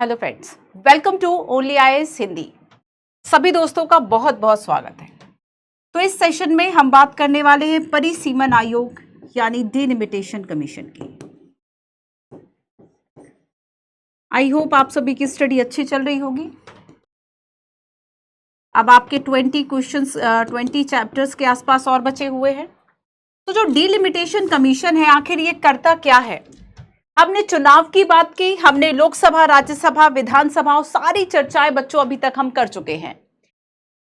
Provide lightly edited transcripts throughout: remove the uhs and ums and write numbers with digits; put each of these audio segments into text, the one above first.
Hello friends, welcome to only IAS Hindi. सभी दोस्तों का बहुत बहुत स्वागत है। तो इस सेशन में हम बात करने वाले हैं परिसीमन आयोग यानी डिलिमिटेशन कमीशन की। आई होप आप सभी की स्टडी अच्छी चल रही होगी। अब आपके 20 क्वेश्चंस 20 चैप्टर्स के आसपास और बचे हुए हैं। तो जो डिलिमिटेशन कमीशन है आखिर ये करता क्या है? हमने चुनाव की बात की, हमने लोकसभा, राज्यसभा, विधानसभा सारी चर्चाएं बच्चों अभी तक हम कर चुके हैं।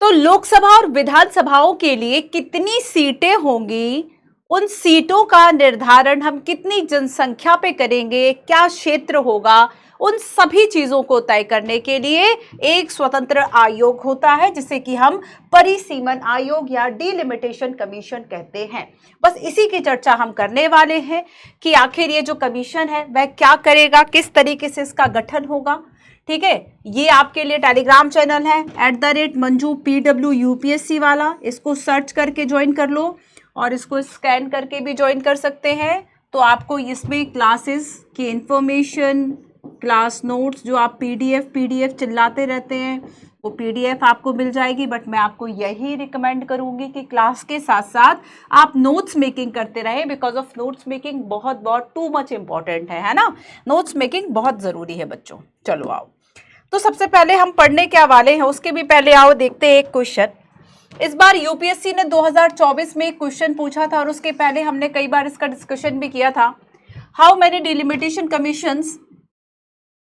तो लोकसभा और विधानसभाओं के लिए कितनी सीटें होंगी, उन सीटों का निर्धारण हम कितनी जनसंख्या पे करेंगे, क्या क्षेत्र होगा, उन सभी चीजों को तय करने के लिए एक स्वतंत्र आयोग होता है जिसे कि हम परिसीमन आयोग या डिलिमिटेशन कमीशन कहते हैं। बस इसी की चर्चा हम करने वाले हैं कि आखिर ये जो कमीशन है वह क्या करेगा, किस तरीके से इसका गठन होगा। ठीक है, ये आपके लिए टेलीग्राम चैनल है @मंजू PWUPSC वाला, इसको सर्च करके ज्वाइन कर लो और इसको स्कैन करके भी ज्वाइन कर सकते हैं। तो आपको इसमें क्लासेस की इंफॉर्मेशन, क्लास नोट्स, जो आप पीडीएफ चिल्लाते रहते हैं वो पीडीएफ आपको मिल जाएगी। बट मैं आपको यही रिकमेंड करूंगी कि क्लास के साथ साथ आप नोट्स मेकिंग करते रहे, बिकॉज ऑफ नोट्स मेकिंग बहुत टू मच इंपॉर्टेंट है ना। नोट्स मेकिंग बहुत जरूरी है बच्चों। चलो आओ, तो सबसे पहले हम पढ़ने क्या वाले हैं उसके भी पहले आओ देखते हैं एक क्वेश्चन। इस बार यूपीएससी ने 2024 में एक क्वेश्चन पूछा था और उसके पहले हमने कई बार इसका डिस्कशन भी किया था। How many delimitation commissions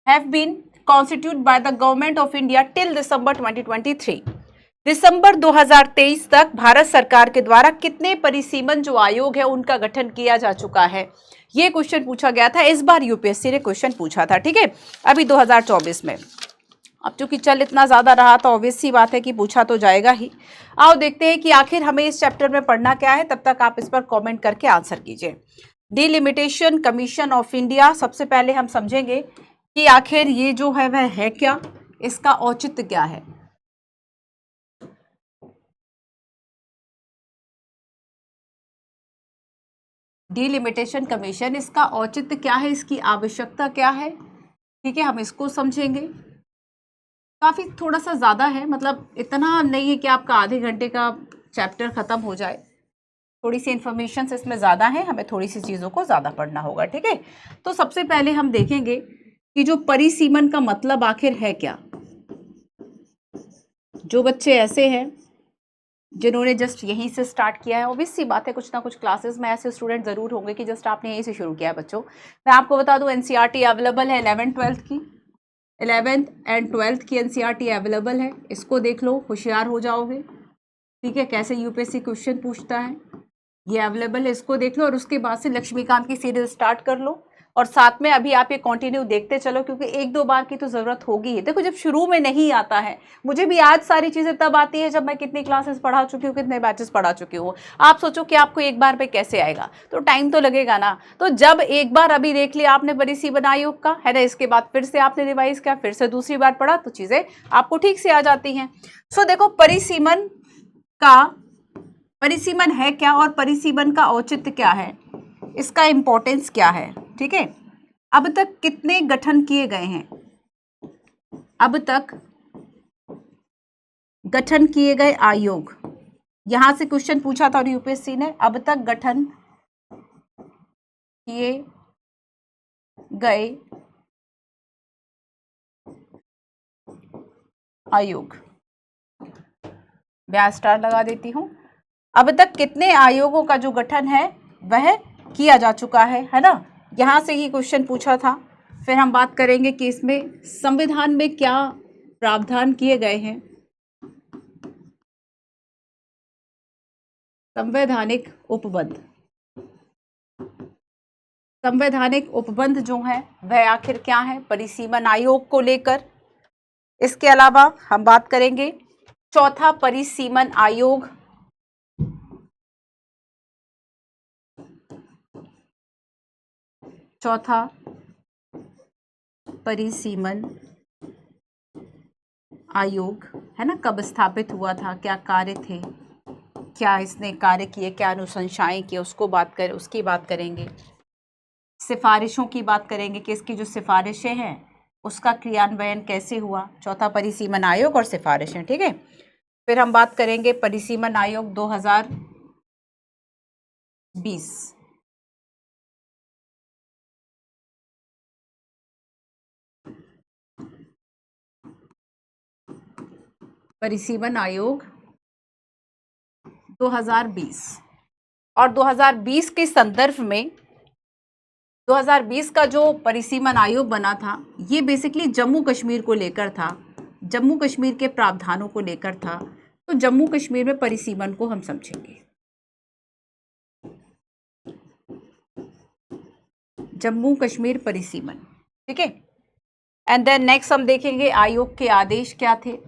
have been constituted by the government of India till December 2023। दिसंबर 2023 तक भारत सरकार के द्वारा कितने परिसीमन जो आयोग है उनका गठन किया जा चुका है, ये क्वेश्चन पूछा गया था। इस बार यूपीएससी ने क्वेश्चन पूछा था, ठीक है, अभी 2024 में। अब चूंकि चल इतना ज्यादा रहा तो ऑब्वियस सी बात है कि पूछा तो जाएगा ही। आओ देखते हैं कि आखिर हमें इस चैप्टर में पढ़ना क्या है। तब तक आप इस पर कमेंट करके आंसर कीजिए। डिलिमिटेशन कमीशन ऑफ इंडिया, सबसे पहले हम समझेंगे कि आखिर ये जो है वह है क्या, इसका औचित्य क्या है। डिलिमिटेशन कमीशन, इसका औचित्य क्या है, इसकी आवश्यकता क्या है, ठीक है, हम इसको समझेंगे। काफ़ी थोड़ा सा ज़्यादा है, मतलब इतना नहीं है कि आपका आधे घंटे का चैप्टर ख़त्म हो जाए। थोड़ी सी इन्फॉर्मेशन इसमें ज़्यादा है, हमें थोड़ी सी चीज़ों को ज़्यादा पढ़ना होगा, ठीक है। तो सबसे पहले हम देखेंगे कि जो परिसीमन का मतलब आखिर है क्या। जो बच्चे ऐसे हैं जिन्होंने जस्ट यहीं से स्टार्ट किया है, ऑब्वियस सी बात है कुछ ना कुछ क्लासेस में ऐसे स्टूडेंट ज़रूर होंगे कि जस्ट आपने यहीं से शुरू किया है। बच्चों मैं आपको बता दूं एनसीईआरटी अवेलेबल है 11th-12th की, 11th एंड 12th की एनसीईआरटी अवेलेबल है। इसको देख लो, होशियार हो जाओगे, ठीक है। कैसे यूपीएससी क्वेश्चन पूछता है ये अवेलेबल है, इसको देख लो और उसके बाद से लक्ष्मीकांत की सीरीज स्टार्ट कर लो। और साथ में अभी आप ये कंटिन्यू देखते चलो, क्योंकि एक दो बार की तो ज़रूरत होगी ही। देखो जब शुरू में नहीं आता है, मुझे भी आज सारी चीज़ें तब आती है जब मैं कितनी क्लासेस पढ़ा चुकी हूँ, कितने बैचेस पढ़ा चुकी हूँ। आप सोचो कि आपको एक बार पे कैसे आएगा, तो टाइम तो लगेगा ना। तो जब एक बार अभी देख लिया आपने परिसीमन आयोग का, है ना, इसके बाद फिर से आपने रिवाइज किया, फिर से दूसरी बार पढ़ा, तो चीज़ें आपको ठीक से आ जाती हैं। सो देखो परिसीमन है क्या और परिसीमन का औचित्य क्या है, इसका इंपॉर्टेंस क्या है, ठीक है। अब तक कितने गठन किए गए हैं, अब तक गठन किए गए आयोग, यहां से क्वेश्चन पूछा था और यूपीएससी ने अब तक गठन किए गए आयोग, मैं स्टार लगा देती हूं। अब तक कितने आयोगों का जो गठन है वह किया जा चुका है ना, यहां से ही क्वेश्चन पूछा था। फिर हम बात करेंगे कि इसमें संविधान में क्या प्रावधान किए गए हैं। संवैधानिक उपबंध जो है वह आखिर क्या है परिसीमन आयोग को लेकर। इसके अलावा हम बात करेंगे चौथा परिसीमन आयोग, चौथा परिसीमन आयोग है ना, कब स्थापित हुआ था, क्या कार्य थे, क्या इसने कार्य किए, क्या अनुशंसाएं की, उसकी बात करेंगे। सिफारिशों की बात करेंगे कि इसकी जो सिफारिशें हैं उसका क्रियान्वयन कैसे हुआ, चौथा परिसीमन आयोग और सिफारिशें। ठीक है, फिर हम बात करेंगे परिसीमन आयोग 2020। परिसीमन आयोग 2020 और 2020 के संदर्भ में 2020 का जो परिसीमन आयोग बना था ये बेसिकली जम्मू कश्मीर को लेकर था, जम्मू कश्मीर के प्रावधानों को लेकर था। तो जम्मू कश्मीर में परिसीमन को हम समझेंगे, जम्मू कश्मीर परिसीमन। ठीक है, एंड देन नेक्स्ट हम देखेंगे आयोग के आदेश क्या थे।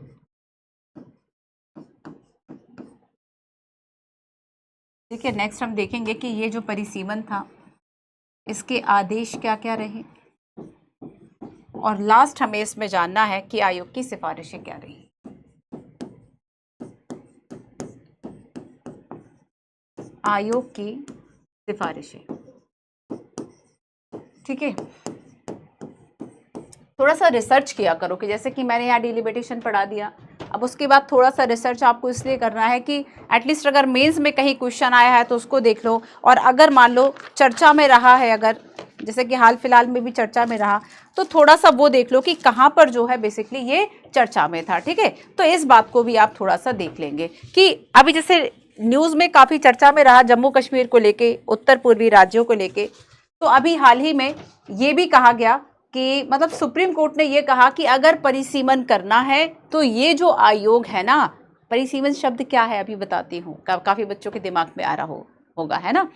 ठीक है, नेक्स्ट हम देखेंगे कि ये जो परिसीमन था इसके आदेश क्या क्या रहे, और लास्ट हमें इसमें जानना है कि आयोग की सिफारिशें क्या रही। आयोग की सिफारिशें। ठीक है, थोड़ा सा रिसर्च किया करो कि जैसे कि मैंने यहाँ डिलिमिटेशन पढ़ा दिया, अब उसके बाद थोड़ा सा रिसर्च आपको इसलिए करना है कि एटलीस्ट अगर मेंस में कहीं क्वेश्चन आया है तो उसको देख लो, और अगर मान लो चर्चा में रहा है, अगर जैसे कि हाल फिलहाल में भी चर्चा में रहा, तो थोड़ा सा वो देख लो कि कहाँ पर जो है बेसिकली ये चर्चा में था। ठीक है, तो इस बात को भी आप थोड़ा सा देख लेंगे कि अभी जैसे न्यूज़ में काफ़ी चर्चा में रहा जम्मू कश्मीर को लेके, उत्तर पूर्वी राज्यों को लेके, तो अभी हाल ही में ये भी कहा गया कि मतलब सुप्रीम कोर्ट ने ये कहा कि अगर परिसीमन करना है तो ये जो आयोग है ना, परिसीमन शब्द क्या है अभी बताती हूँ, काफ़ी बच्चों के दिमाग में आ रहा होगा, है ना।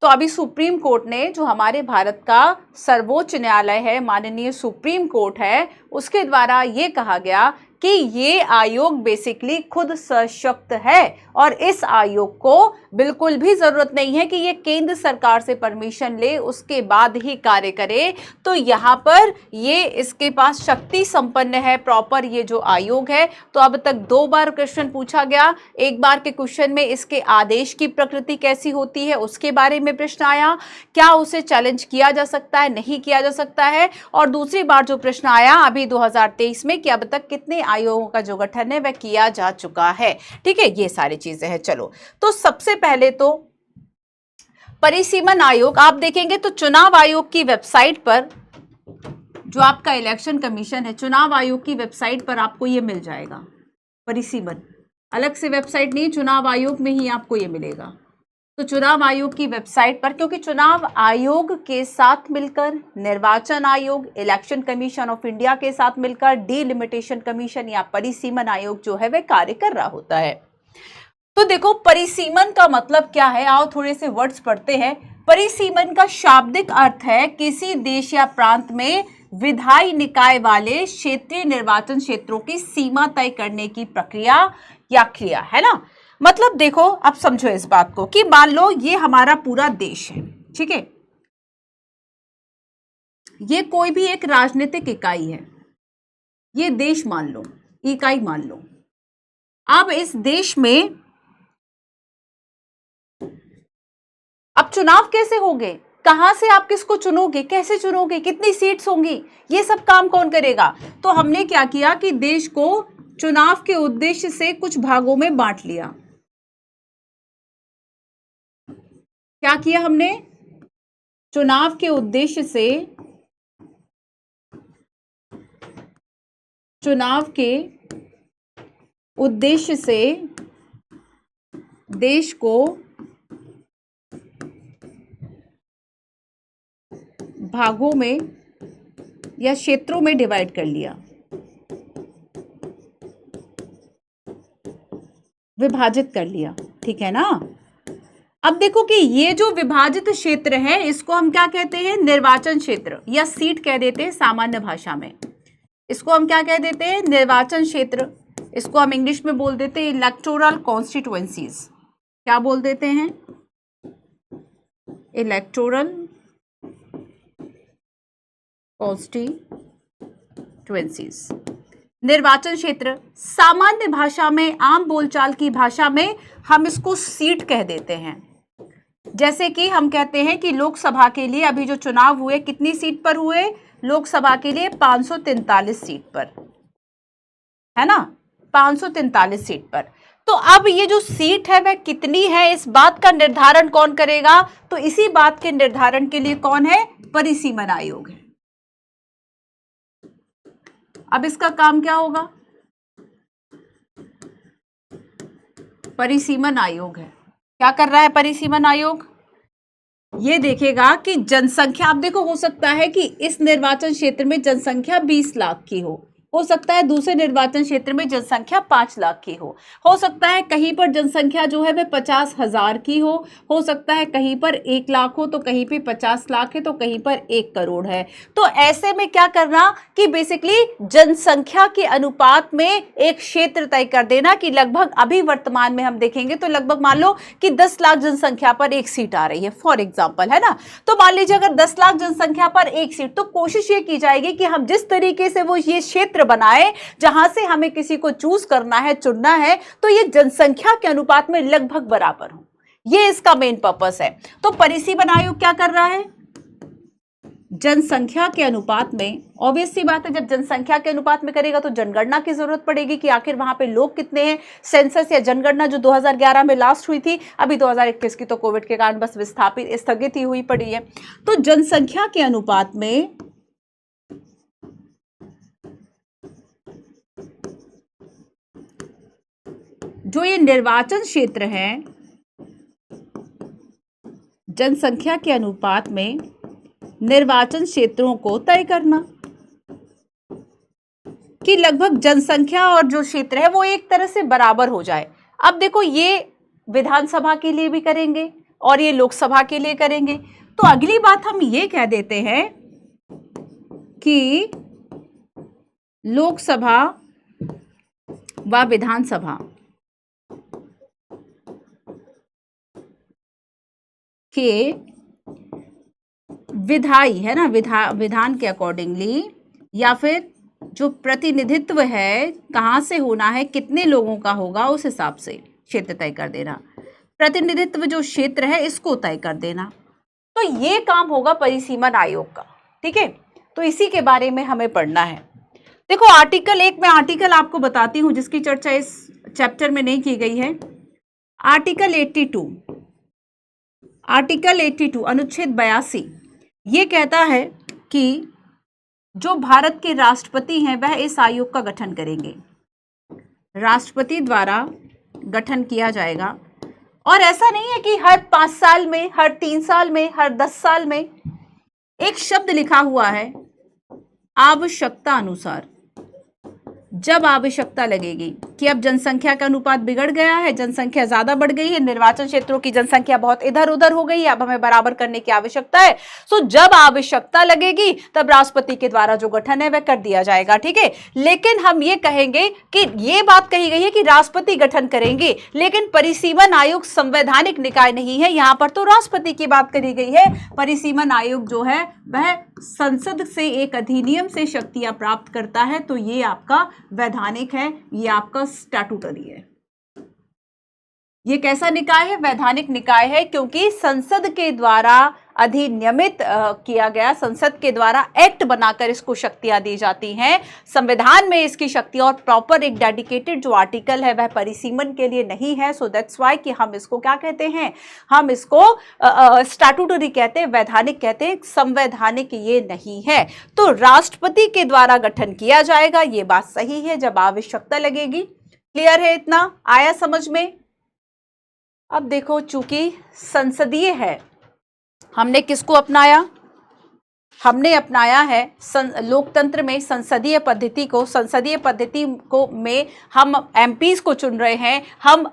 तो अभी सुप्रीम कोर्ट ने, जो हमारे भारत का सर्वोच्च न्यायालय है, माननीय सुप्रीम कोर्ट है, उसके द्वारा ये कहा गया कि ये आयोग बेसिकली खुद सशक्त है और इस आयोग को बिल्कुल भी जरूरत नहीं है कि ये केंद्र सरकार से परमिशन ले उसके बाद ही कार्य करे। तो यहाँ पर ये इसके पास शक्ति संपन्न है प्रॉपर ये जो आयोग है। तो अब तक 2 बार क्वेश्चन पूछा गया, एक बार के क्वेश्चन में इसके आदेश की प्रकृति कैसी होती है उसके बारे में प्रश्न आया, क्या उसे चैलेंज किया जा सकता है, नहीं किया जा सकता है, और दूसरी बार जो प्रश्न आया अभी 2023 में कि अब तक कितने आयोगों का जो गठन है वह किया जा चुका है। ठीक है, ये सारी चीजें हैं। चलो, तो सबसे पहले तो परिसीमन आयोग आप देखेंगे तो चुनाव आयोग की वेबसाइट पर, जो आपका इलेक्शन कमीशन है, चुनाव आयोग की वेबसाइट पर आपको ये मिल जाएगा। परिसीमन अलग से वेबसाइट नहीं, चुनाव आयोग में ही आपको ये मिलेगा। तो चुनाव आयोग की वेबसाइट पर, क्योंकि चुनाव आयोग के साथ मिलकर निर्वाचन आयोग, इलेक्शन कमीशन ऑफ इंडिया के साथ मिलकर डीलिमिटेशन कमीशन या परिसीमन आयोग जो है वह कार्य कर रहा होता है। तो देखो परिसीमन का मतलब क्या है, आओ थोड़े से वर्ड्स पढ़ते हैं। परिसीमन का शाब्दिक अर्थ है किसी देश या प्रांत में विधायी निकाय वाले क्षेत्रीय निर्वाचन क्षेत्रों की सीमा तय करने की प्रक्रिया या क्रिया, है ना। मतलब देखो, अब समझो इस बात को कि मान लो ये हमारा पूरा देश है, ठीक है, ये कोई भी एक राजनीतिक इकाई है, ये देश मान लो, इकाई मान लो। अब इस देश में अब चुनाव कैसे होंगे, कहां से आप किसको चुनोगे, कैसे चुनोगे, कितनी सीट्स होंगी, ये सब काम कौन करेगा। तो हमने क्या किया कि देश को चुनाव के उद्देश्य से कुछ भागों में बांट लिया। क्या किया हमने, चुनाव के उद्देश्य से, चुनाव के उद्देश्य से देश को भागों में या क्षेत्रों में डिवाइड कर लिया, विभाजित कर लिया, ठीक है ना। अब देखो कि ये जो विभाजित क्षेत्र है इसको हम क्या कहते हैं, निर्वाचन क्षेत्र या सीट कह देते हैं सामान्य भाषा में। इसको हम क्या कह देते हैं, निर्वाचन क्षेत्र। इसको हम इंग्लिश में बोल देते हैं इलेक्टोरल कॉन्स्टिट्यूएंसीज। क्या बोल देते हैं, इलेक्टोरल कॉन्स्टिट्यूएंसीज, निर्वाचन क्षेत्र। सामान्य भाषा में, आम बोलचाल की भाषा में हम इसको सीट कह देते हैं। जैसे कि हम कहते हैं कि लोकसभा के लिए अभी जो चुनाव हुए कितनी सीट पर हुए, लोकसभा के लिए 543 सीट पर, है ना, 543 सीट पर। तो अब ये जो सीट है वह कितनी है, इस बात का निर्धारण कौन करेगा? तो इसी बात के निर्धारण के लिए कौन है? परिसीमन आयोग है। अब इसका काम क्या होगा? परिसीमन आयोग है। क्या कर रहा है परिसीमन आयोग? ये देखेगा कि जनसंख्या, आप देखो, हो सकता है कि इस निर्वाचन क्षेत्र में जनसंख्या 20 लाख की हो सकता है दूसरे निर्वाचन क्षेत्र में जनसंख्या 5 लाख की हो सकता है कहीं पर जनसंख्या जो है वह 50,000 की हो सकता है कहीं पर 1 लाख हो, तो कहीं पे 50 लाख है, तो कहीं पर 1 करोड़ है। तो ऐसे में क्या करना कि बेसिकली जनसंख्या के अनुपात में एक क्षेत्र तय कर देना कि लगभग, अभी वर्तमान में हम देखेंगे तो लगभग मान लो कि 10 लाख जनसंख्या पर 1 सीट आ रही है, फॉर एग्जाम्पल, है ना। तो मान लीजिए अगर 10 लाख जनसंख्या पर 1 सीट, तो कोशिश ये की जाएगी कि हम जिस तरीके से वो ये क्षेत्र बनाए जहां से हमें किसी को चूज करना है, चुनना है, तो ये जनसंख्या के अनुपात में लगभग बराबर हो। ये इसका मेन पर्पस है। तो परिसीमन आयोग क्या कर रहा है? जनसंख्या के अनुपात में, ऑब्वियस सी बात है, जब जनसंख्या के अनुपात में करेगा तो जनगणना की जरूरत पड़ेगी कि आखिर वहां पे लोग कितने हैं। सेंसस या जनगणना जो 2011 में लास्ट हुई थी, अभी 2021 की तो कोविड के कारण बस विस्थापित, स्थगित ही हुई पड़ी है। तो जनसंख्या के अनुपात में जो ये निर्वाचन क्षेत्र है, जनसंख्या के अनुपात में निर्वाचन क्षेत्रों को तय करना कि लगभग जनसंख्या और जो क्षेत्र है वो एक तरह से बराबर हो जाए। अब देखो, ये विधानसभा के लिए भी करेंगे और ये लोकसभा के लिए करेंगे। तो अगली बात हम ये कह देते हैं कि लोकसभा व विधानसभा के विधायी, है ना, विधान के अकॉर्डिंगली, या फिर जो प्रतिनिधित्व है कहां से होना है, कितने लोगों का होगा, उस हिसाब से क्षेत्र तय कर देना। प्रतिनिधित्व जो क्षेत्र है इसको तय कर देना। तो ये काम होगा परिसीमन आयोग का, ठीक है। तो इसी के बारे में हमें पढ़ना है। देखो आर्टिकल 1 में, आर्टिकल आपको बताती हूं जिसकी चर्चा इस चैप्टर में नहीं की गई है। आर्टिकल 82, आर्टिकल 82 अनुच्छेद 82 ये कहता है कि जो भारत के राष्ट्रपति हैं वह इस आयोग का गठन करेंगे। राष्ट्रपति द्वारा गठन किया जाएगा। और ऐसा नहीं है कि हर 5 साल में, हर 3 साल में, हर 10 साल में। एक शब्द लिखा हुआ है, आवश्यकता अनुसार। जब आवश्यकता लगेगी कि अब जनसंख्या का अनुपात बिगड़ गया है, जनसंख्या ज्यादा बढ़ गई है, निर्वाचन क्षेत्रों की जनसंख्या बहुत इधर उधर हो गई है, अब हमें बराबर करने की आवश्यकता है। सो जब आवश्यकता लगेगी तब राष्ट्रपति के द्वारा जो गठन है वह कर दिया जाएगा, ठीक है। लेकिन हम ये कहेंगे कि ये बात कही गई है कि राष्ट्रपति गठन करेंगे, लेकिन परिसीमन आयोग संवैधानिक निकाय नहीं है, यहां पर तो राष्ट्रपति की बात करी गई है। परिसीमन आयोग जो है वह संसद से एक अधिनियम से शक्तियां प्राप्त करता है। तो ये आपका वैधानिक है, ये आपका स्टैट्यूटरी है। ये कैसा निकाय है? वैधानिक निकाय है, क्योंकि संसद के द्वारा अधिनियमित किया गया, संसद के द्वारा एक्ट बनाकर इसको शक्तियां दी जाती हैं। संविधान में इसकी शक्ति और प्रॉपर एक डेडिकेटेड जो आर्टिकल है वह परिसीमन के लिए नहीं है। सो दैट्स वाई कि हम इसको क्या कहते हैं? हम इसको स्टैट्यूटरी कहते हैं, वैधानिक कहते हैं, संवैधानिक ये नहीं है। तो राष्ट्रपति के द्वारा गठन किया जाएगा, ये बात सही है, जब आवश्यकता लगेगी। क्लियर है? इतना आया समझ में? अब देखो, चूंकि संसदीय है, हमने किसको अपनाया? हमने अपनाया है लोकतंत्र में संसदीय पद्धति को। संसदीय पद्धति को में हम एमपीज को चुन रहे हैं, हम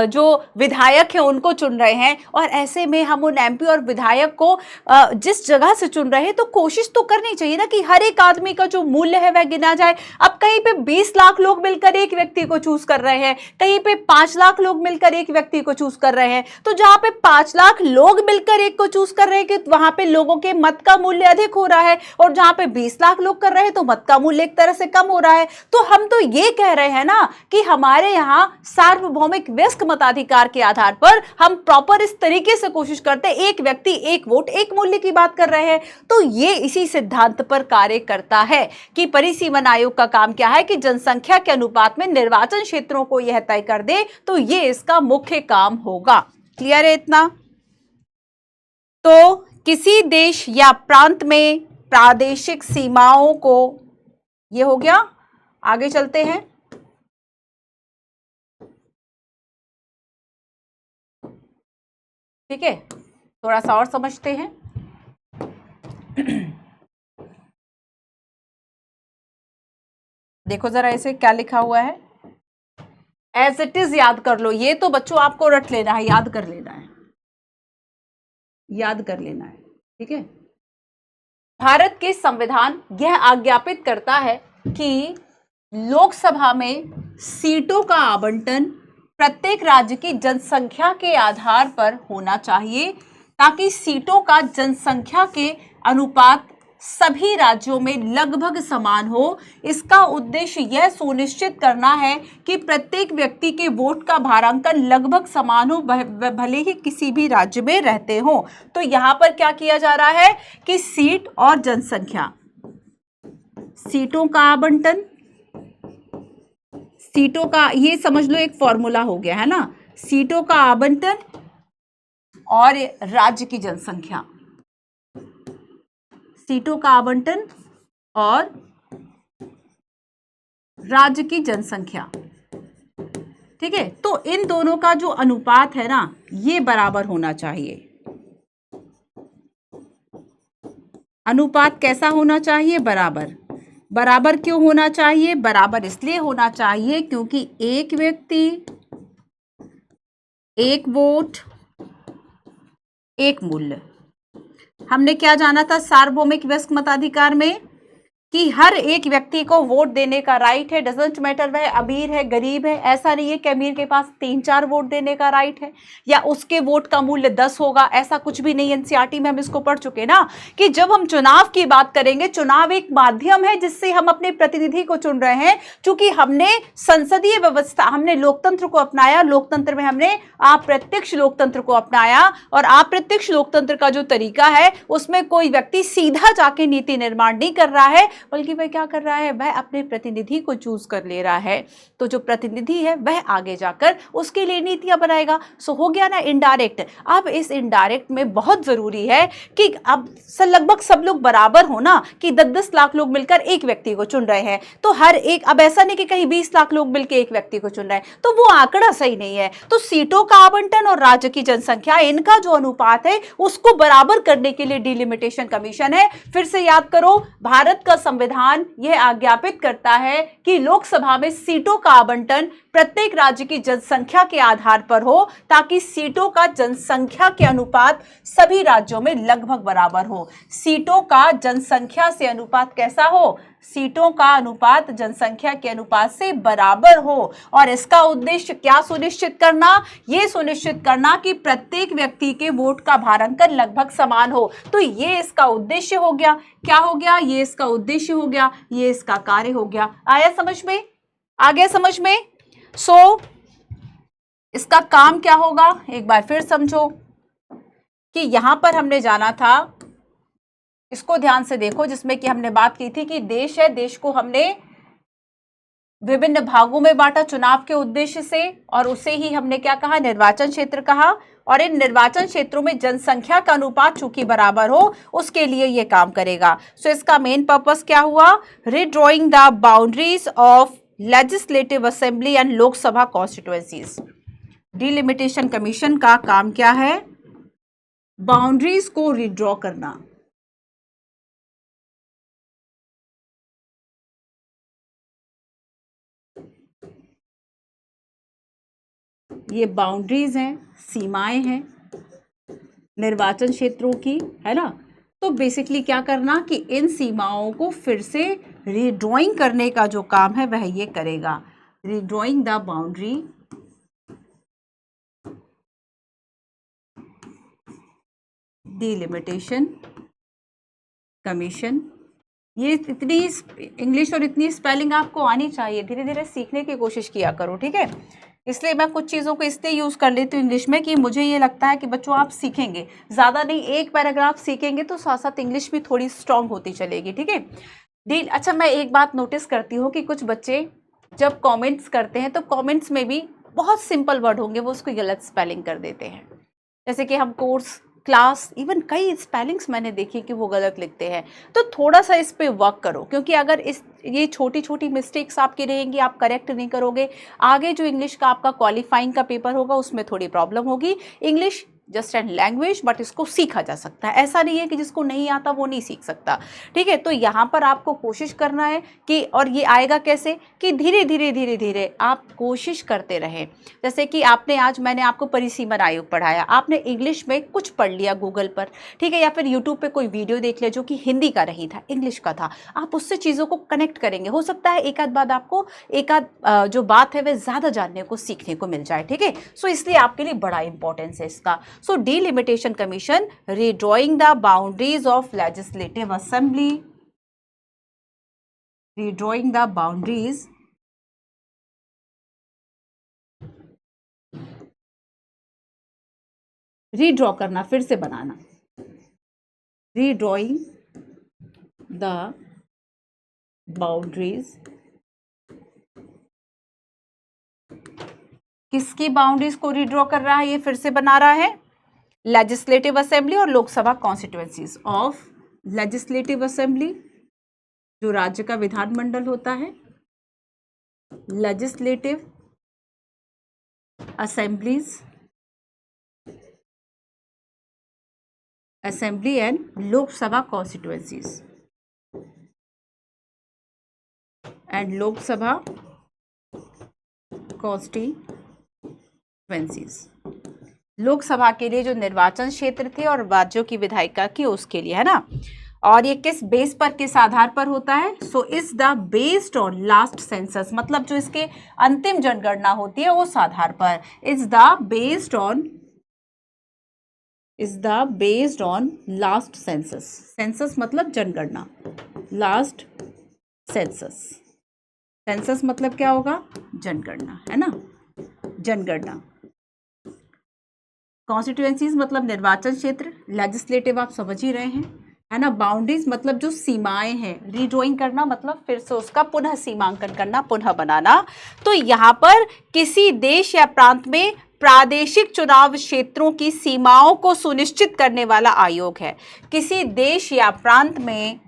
जो विधायक हैं उनको चुन रहे हैं, और ऐसे में हम उन एमपी और विधायक को जिस जगह से चुन रहे हैं, तो कोशिश तो करनी चाहिए ना कि हर एक आदमी का जो मूल्य है वह गिना जाए। अब कहीं पे 20 लाख लोग मिलकर एक व्यक्ति को चूज कर रहे हैं, कहीं पे 5 लाख लोग मिलकर एक व्यक्ति को चूज कर रहे हैं। तो जहां पे 5 लाख लोग मिलकर एक को चूज कर रहे हैं कि वहां पे लोगों के मत का मूल्य अधिक हो रहा है, और जहां पे 20 लाख लोग कर रहे हैं तो मत का मूल्य एक तरह से कम हो रहा है। तो हम तो ये कह रहे हैं ना कि हमारे यहां सार्वभौमिक वयस्क मताधिकार के आधार पर हम प्रॉपर इस तरीके से कोशिश करते हैं, एक व्यक्ति एक वोट एक मूल्य की बात कर रहे हैं। तो ये इसी सिद्धांत पर कार्य करता है कि परिसीमन आयोग का काम क्या है कि जनसंख्या के अनुपात में निर्वाचन क्षेत्रों को यह तय कर दे, तो ये इसका मुख्य काम होगा। क्लियर है इतना? तो किसी देश या प्रांत में प्रादेशिक सीमाओं को, ये हो गया। आगे चलते हैं। ठीक है, थोड़ा सा और समझते हैं। देखो जरा इसे क्या लिखा हुआ है, एज इट इज याद कर लो। ये तो बच्चों आपको रट लेना है, याद कर लेना है, याद कर लेना है। ठीक है, भारत के संविधान यह आज्ञापित करता है कि लोकसभा में सीटों का आवंटन प्रत्येक राज्य की जनसंख्या के आधार पर होना चाहिए, ताकि सीटों का जनसंख्या के अनुपात सभी राज्यों में लगभग समान हो। इसका उद्देश्य यह सुनिश्चित करना है कि प्रत्येक व्यक्ति के वोट का भारांकन लगभग समान हो, भले ही किसी भी राज्य में रहते हो। तो यहां पर क्या किया जा रहा है कि सीट और जनसंख्या, सीटों का आवंटन, सीटों का ये समझ लो एक फॉर्मूला हो गया है ना, सीटों का आवंटन और राज्य की जनसंख्या, सीटों का आवंटन और राज्य की जनसंख्या। ठीक है, तो इन दोनों का जो अनुपात है ना, ये बराबर होना चाहिए। अनुपात कैसा होना चाहिए? बराबर। बराबर क्यों होना चाहिए? बराबर इसलिए होना चाहिए क्योंकि एक व्यक्ति एक वोट एक मूल्य। हमने क्या जाना था सार्वभौमिक वयस्क मताधिकार में कि हर एक व्यक्ति को वोट देने का राइट है। डजंट मैटर वह अमीर है गरीब है, ऐसा नहीं है कि अमीर के पास 3-4 वोट देने का राइट है या उसके वोट का मूल्य 10 होगा, ऐसा कुछ भी नहीं। एनसीईआरटी में हम इसको पढ़ चुके ना कि जब हम चुनाव की बात करेंगे, चुनाव एक माध्यम है जिससे हम अपने प्रतिनिधि को चुन रहे हैं। चूंकि हमने संसदीय व्यवस्था, हमने लोकतंत्र को अपनाया, लोकतंत्र में हमने अप्रत्यक्ष लोकतंत्र को अपनाया, और अप्रत्यक्ष लोकतंत्र का जो तरीका है उसमें कोई व्यक्ति सीधा जाके नीति निर्माण नहीं कर रहा है, बल्कि वह क्या कर रहा है, वह अपने प्रतिनिधि को चूज कर ले रहा है। तो जो प्रतिनिधि है वह आगे जाकर उसके लिए नीतियां बनाएगा। सो हो गया ना इनडायरेक्ट। अब इस इनडायरेक्ट में बहुत जरूरी है कि अब लगभग सब लोग बराबर हो ना, कि 10-10 लाख लोग मिलकर एक व्यक्ति को चुन रहे हैं, तो हर एक, अब ऐसा नहीं कि कहीं 20 लाख लोग मिलकर एक व्यक्ति को चुन रहे हैं, तो वो आंकड़ा सही नहीं है। तो सीटों का आवंटन और राज्य की जनसंख्या, इनका जो अनुपात है उसको बराबर करने के लिए डिलिमिटेशन कमीशन है। फिर से याद करो, भारत का संविधान यह आज्ञापित करता है कि लोकसभा में सीटों का आवंटन प्रत्येक राज्य की जनसंख्या के आधार पर हो, ताकि सीटों का जनसंख्या के अनुपात सभी राज्यों में लगभग बराबर हो। सीटों का जनसंख्या से अनुपात कैसा हो? सीटों का अनुपात जनसंख्या के अनुपात से बराबर हो। और इसका उद्देश्य क्या सुनिश्चित करना? यह सुनिश्चित करना कि प्रत्येक व्यक्ति के वोट का भारांकन लगभग समान हो। तो ये इसका उद्देश्य हो गया। क्या हो गया? ये इसका उद्देश्य हो गया, ये इसका कार्य हो गया। आया समझ में? आ गया समझ में? इसका काम क्या होगा एक बार फिर समझो कि यहां पर हमने जाना था, इसको ध्यान से देखो, जिसमें कि हमने बात की थी कि देश है, देश को हमने विभिन्न भागों में बांटा चुनाव के उद्देश्य से, और उसे ही हमने क्या कहा? निर्वाचन क्षेत्र कहा। और इन निर्वाचन क्षेत्रों में जनसंख्या का अनुपात चूंकि बराबर हो, उसके लिए यह काम करेगा। सो इसका मेन पर्पस क्या हुआ? Redrawing the boundaries of legislative assembly and Lok Sabha constituencies. Delimitation commission का काम क्या है? बाउंड्रीज को रीड्रॉ करना। ये बाउंड्रीज हैं, सीमाएं हैं निर्वाचन क्षेत्रों की, है ना। तो बेसिकली क्या करना कि इन सीमाओं को फिर से रीड्रॉइंग करने का जो काम है वह ये करेगा। Redrawing the boundary delimitation commission. ये इतनी इंग्लिश और इतनी स्पेलिंग आपको आनी चाहिए, धीरे धीरे सीखने की कोशिश किया करो, ठीक है। इसलिए मैं कुछ चीज़ों को इसलिए यूज़ कर लेती हूँ इंग्लिश में कि मुझे ये लगता है कि बच्चों आप सीखेंगे, ज़्यादा नहीं, एक पैराग्राफ सीखेंगे तो साथ साथ इंग्लिश भी थोड़ी स्ट्रांग होती चलेगी, ठीक है। डील। अच्छा, मैं एक बात नोटिस करती हूँ कि कुछ बच्चे जब कमेंट्स करते हैं तो कमेंट्स में भी बहुत सिंपल वर्ड होंगे, वो उसको गलत स्पेलिंग कर देते हैं। जैसे कि हम कोर्स, क्लास, इवन कई स्पेलिंग्स मैंने देखी कि वो गलत लिखते हैं। तो थोड़ा सा इस पे वर्क करो, क्योंकि अगर ये छोटी छोटी मिस्टेक्स आपकी रहेंगी, आप करेक्ट नहीं करोगे, आगे जो इंग्लिश का आपका क्वालिफाइंग का पेपर होगा उसमें थोड़ी प्रॉब्लम होगी। English just and language, but इसको सीखा जा सकता है, ऐसा नहीं है कि जिसको नहीं आता वो नहीं सीख सकता, ठीक है। तो यहाँ पर आपको कोशिश करना है कि, और ये आएगा कैसे कि धीरे धीरे धीरे धीरे आप कोशिश करते रहें। जैसे कि आपने आज मैंने आपको परिसीमन आयोग पढ़ाया, आपने इंग्लिश में कुछ पढ़ लिया गूगल पर, ठीक है, या फिर यूट्यूब पे कोई वीडियो देख लिया जो कि हिंदी का नहीं था, इंग्लिश का था, आप उससे चीज़ों को कनेक्ट करेंगे, हो सकता है एक आध बात आपको, एक आध जो बात है वह ज़्यादा जानने को सीखने को मिल जाए, ठीक है। सो इसलिए आपके लिए बड़ा इंपॉर्टेंस है इसका। So Delimitation Commission redrawing the boundaries of Legislative Assembly, redrawing the boundaries redraw करना, फिर से बनाना, redrawing the boundaries, किसकी बाउंड्रीज को रीड्रॉ कर रहा है, ये फिर से बना रहा है, लेजिस्लेटिव असेंबली और Lok Sabha constituencies of legislative assembly, जो राज्य का विधानमंडल होता है, legislative assemblies, assembly and Lok Sabha constituencies, and Lok Sabha constituencies, Lok Sabha के लिए जो निर्वाचन क्षेत्र थे और राज्यों की विधायिका की उसके लिए, है ना। और ये किस बेस पर, किस आधार पर होता है, so is the based on last census, मतलब जो इसके अंतिम जनगणना होती है उस आधार पर, is the based on last census, census मतलब जनगणना, लास्ट सेंसस, सेंसस मतलब क्या होगा, जनगणना, है ना, जनगणना। कॉन्स्टिट्यूएंसीज मतलब निर्वाचन क्षेत्र, लेजिस्लेटिव आप समझ ही रहे हैं, है ना। बाउंड्रीज मतलब जो सीमाएं हैं, रीड्राइंग करना मतलब फिर से उसका पुनः सीमांकन करना, पुनः बनाना। तो यहाँ पर किसी देश या प्रांत में प्रादेशिक चुनाव क्षेत्रों की सीमाओं को सुनिश्चित करने वाला आयोग है। किसी देश या प्रांत में,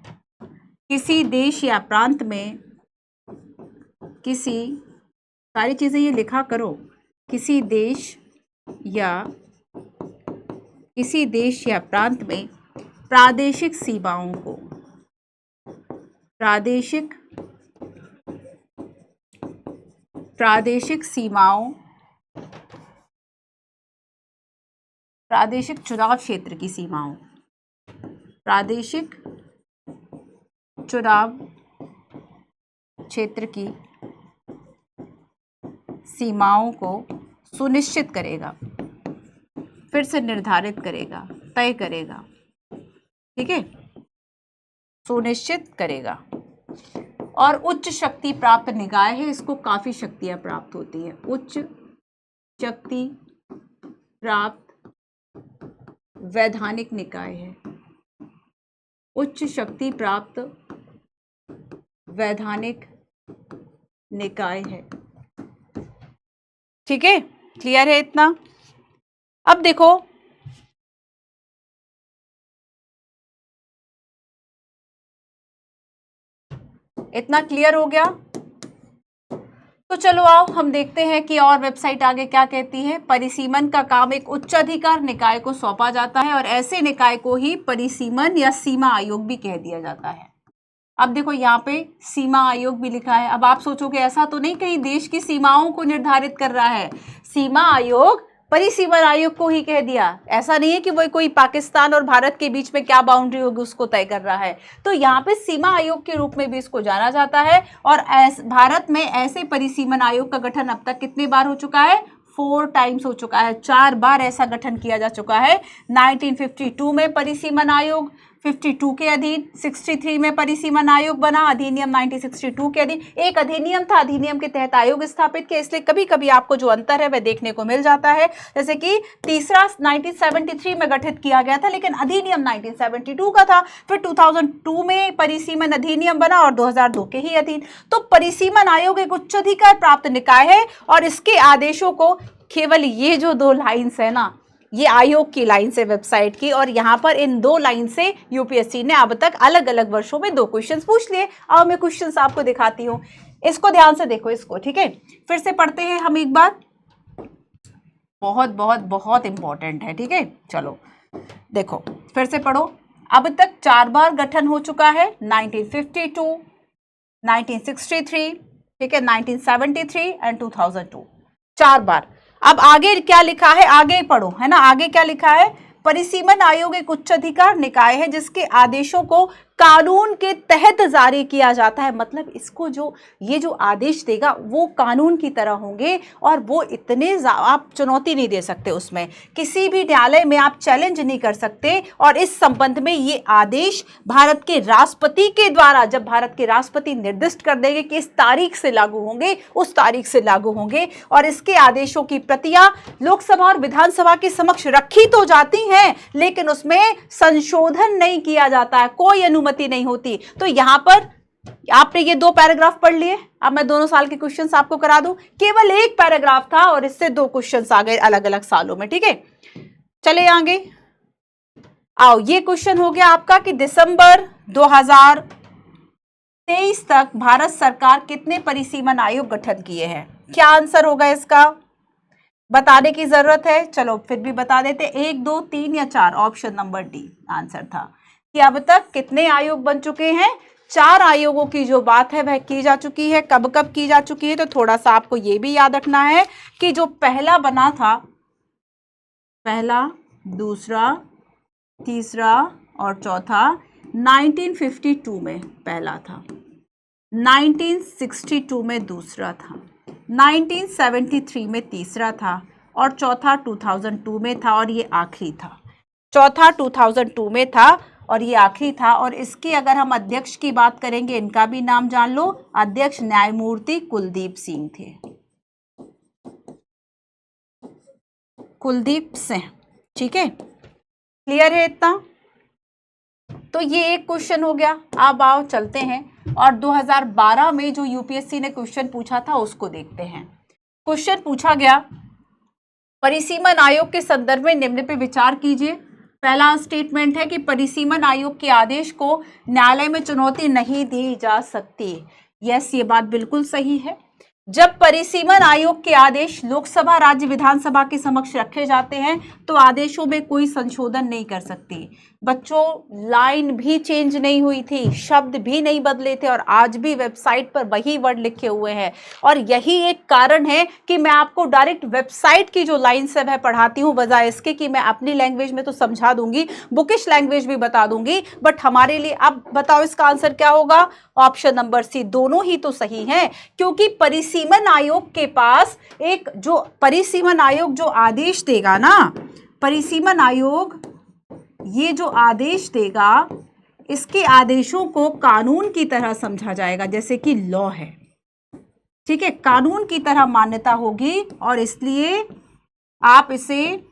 सारी चीजें ये लिखा करो, किसी देश या प्रांत में प्रादेशिक चुनाव क्षेत्र की सीमाओं, प्रादेशिक चुनाव क्षेत्र की सीमाओं को सुनिश्चित करेगा, फिर से निर्धारित करेगा, तय करेगा, ठीक है, सुनिश्चित करेगा। और उच्च शक्ति प्राप्त निकाय है, इसको काफी शक्तियां प्राप्त होती है, उच्च शक्ति प्राप्त वैधानिक निकाय है, उच्च शक्ति प्राप्त वैधानिक निकाय है, ठीक है, क्लियर है इतना। अब देखो, इतना क्लियर हो गया। तो चलो आओ हम देखते हैं कि और वेबसाइट आगे क्या कहती है। परिसीमन का काम एक उच्चाधिकार निकाय को सौंपा जाता है और ऐसे निकाय को ही परिसीमन या सीमा आयोग भी कह दिया जाता है। अब देखो यहाँ पे सीमा आयोग भी लिखा है। अब आप सोचोगे ऐसा तो नहीं कहीं देश की सीमाओं को निर्धारित कर रहा है, सीमा आयोग परिसीमन आयोग को ही कह दिया, ऐसा नहीं है कि वो कोई पाकिस्तान और भारत के बीच में क्या बाउंड्री होगी उसको तय कर रहा है। तो यहाँ पे सीमा आयोग के रूप में भी इसको जाना जाता है। और भारत में ऐसे परिसीमन आयोग का गठन अब तक कितनी बार हो चुका है, 4 टाइम्स हो चुका है, 4 बार ऐसा गठन किया जा चुका है। 1952 में परिसीमन आयोग, 52 के अधीन, 63 में परिसीमन आयोग बना, अधिनियम 1962 के अधीन। एक अधिनियम था, अधिनियम के तहत आयोग स्थापित किया, इसलिए कभी कभी आपको जो अंतर है वह देखने को मिल जाता है। जैसे कि तीसरा 1973 में गठित किया गया था, लेकिन अधिनियम 1972 का था। फिर 2002 में परिसीमन अधिनियम बना और 2002 के ही अधीन। तो परिसीमन आयोग एक उच्चाधिकार प्राप्त निकाय है और इसके आदेशों को केवल ये जो 2 लाइन्स है ना, ये आयोग की लाइन से वेबसाइट की, और यहाँ पर इन 2 लाइन से यूपीएससी ने अब तक अलग अलग वर्षों में 2 क्वेश्चंस पूछ लिए। अब मैं क्वेश्चंस आपको दिखाती हूँ, इसको ध्यान से देखो इसको, ठीक है। फिर से पढ़ते हैं हम एक बार, बहुत बहुत बहुत इंपॉर्टेंट है, ठीक है। चलो देखो फिर से पढ़ो। अब तक 4 बार गठन हो चुका है, 1952, 1963, ठीक है, 1973 एंड 2002, 4 बार। अब आगे क्या लिखा है, आगे पढ़ो, है ना। आगे क्या लिखा है, परिसीमन आयोग एक उच्चाधिकार निकाय है जिसके आदेशों को कानून के तहत जारी किया जाता है। मतलब इसको जो ये जो आदेश देगा वो कानून की तरह होंगे और वो इतने आप चुनौती नहीं दे सकते, उसमें किसी भी न्यायालय में आप चैलेंज नहीं कर सकते। और इस संबंध में ये आदेश भारत के राष्ट्रपति के द्वारा, जब भारत के राष्ट्रपति निर्दिष्ट कर देंगे कि इस तारीख से लागू होंगे, उस तारीख से लागू होंगे। और इसके आदेशों की प्रतियां लोकसभा और विधानसभा के समक्ष रखी तो जाती हैं, लेकिन उसमें संशोधन नहीं किया जाता है, कोई अनुमति नहीं होती। तो यहां पर आपने ये 2 पैराग्राफ पढ़ लिए। अब मैं दोनों साल के क्वेश्चंस आपको करा दूं। केवल एक पैराग्राफ था और इससे 2 क्वेश्चंस आ गए अलग अलग सालों में, ठीक है। चले आगे, आओ ये क्वेश्चन हो गया आपका कि दिसंबर 2023 तक भारत सरकार कितने परिसीमन आयोग गठन किए हैं। क्या आंसर होगा इसका, बताने की जरूरत है। चलो फिर भी बता देते, 1, 2, 3 या 4, ऑप्शन नंबर डी आंसर था कि अब तक कितने आयोग बन चुके हैं। 4 आयोगों की जो बात है वह की जा चुकी है। कब कब की जा चुकी है, तो थोड़ा सा आपको ये भी याद रखना है कि जो पहला बना था, पहला, दूसरा, तीसरा और चौथा 1952 में पहला था, 1962 में दूसरा था, 1973 में तीसरा था और चौथा 2002 में था और ये आखिरी था। चौथा 2002 में था और ये आखिरी था। और इसके अगर हम अध्यक्ष की बात करेंगे, इनका भी नाम जान लो, अध्यक्ष न्यायमूर्ति कुलदीप सिंह थे, कुलदीप सिंह, ठीक है। क्लियर है इतना। तो ये एक क्वेश्चन हो गया। अब आओ चलते हैं और 2012 में जो यूपीएससी ने क्वेश्चन पूछा था उसको देखते हैं। क्वेश्चन पूछा गया, परिसीमन आयोग के संदर्भ में निम्न पे विचार कीजिए। पहला स्टेटमेंट है कि परिसीमन आयोग के आदेश को न्यायालय में चुनौती नहीं दी जा सकती। यस, ये बात बिल्कुल सही है। जब परिसीमन आयोग के आदेश लोकसभा राज्य विधानसभा के समक्ष रखे जाते हैं तो आदेशों में कोई संशोधन नहीं कर सकती। बच्चों, लाइन भी चेंज नहीं हुई थी, शब्द भी नहीं बदले थे और आज भी वेबसाइट पर वही वर्ड लिखे हुए हैं। और यही एक कारण है कि मैं आपको डायरेक्ट वेबसाइट की जो लाइन से वह पढ़ाती हूँ, बजाय इसके कि मैं अपनी लैंग्वेज में तो समझा दूंगी, बुकिश लैंग्वेज भी बता दूंगी। बट हमारे लिए, अब बताओ इसका आंसर क्या होगा। ऑप्शन नंबर सी, दोनों ही तो सही है, क्योंकि परिसीमन आयोग के पास एक जो परिसीमन आयोग जो आदेश देगा ना, परिसीमन आयोग ये जो आदेश देगा, इसके आदेशों को कानून की तरह समझा जाएगा, जैसे कि लॉ है, ठीक है, कानून की तरह मान्यता होगी। और इसलिए आप इसे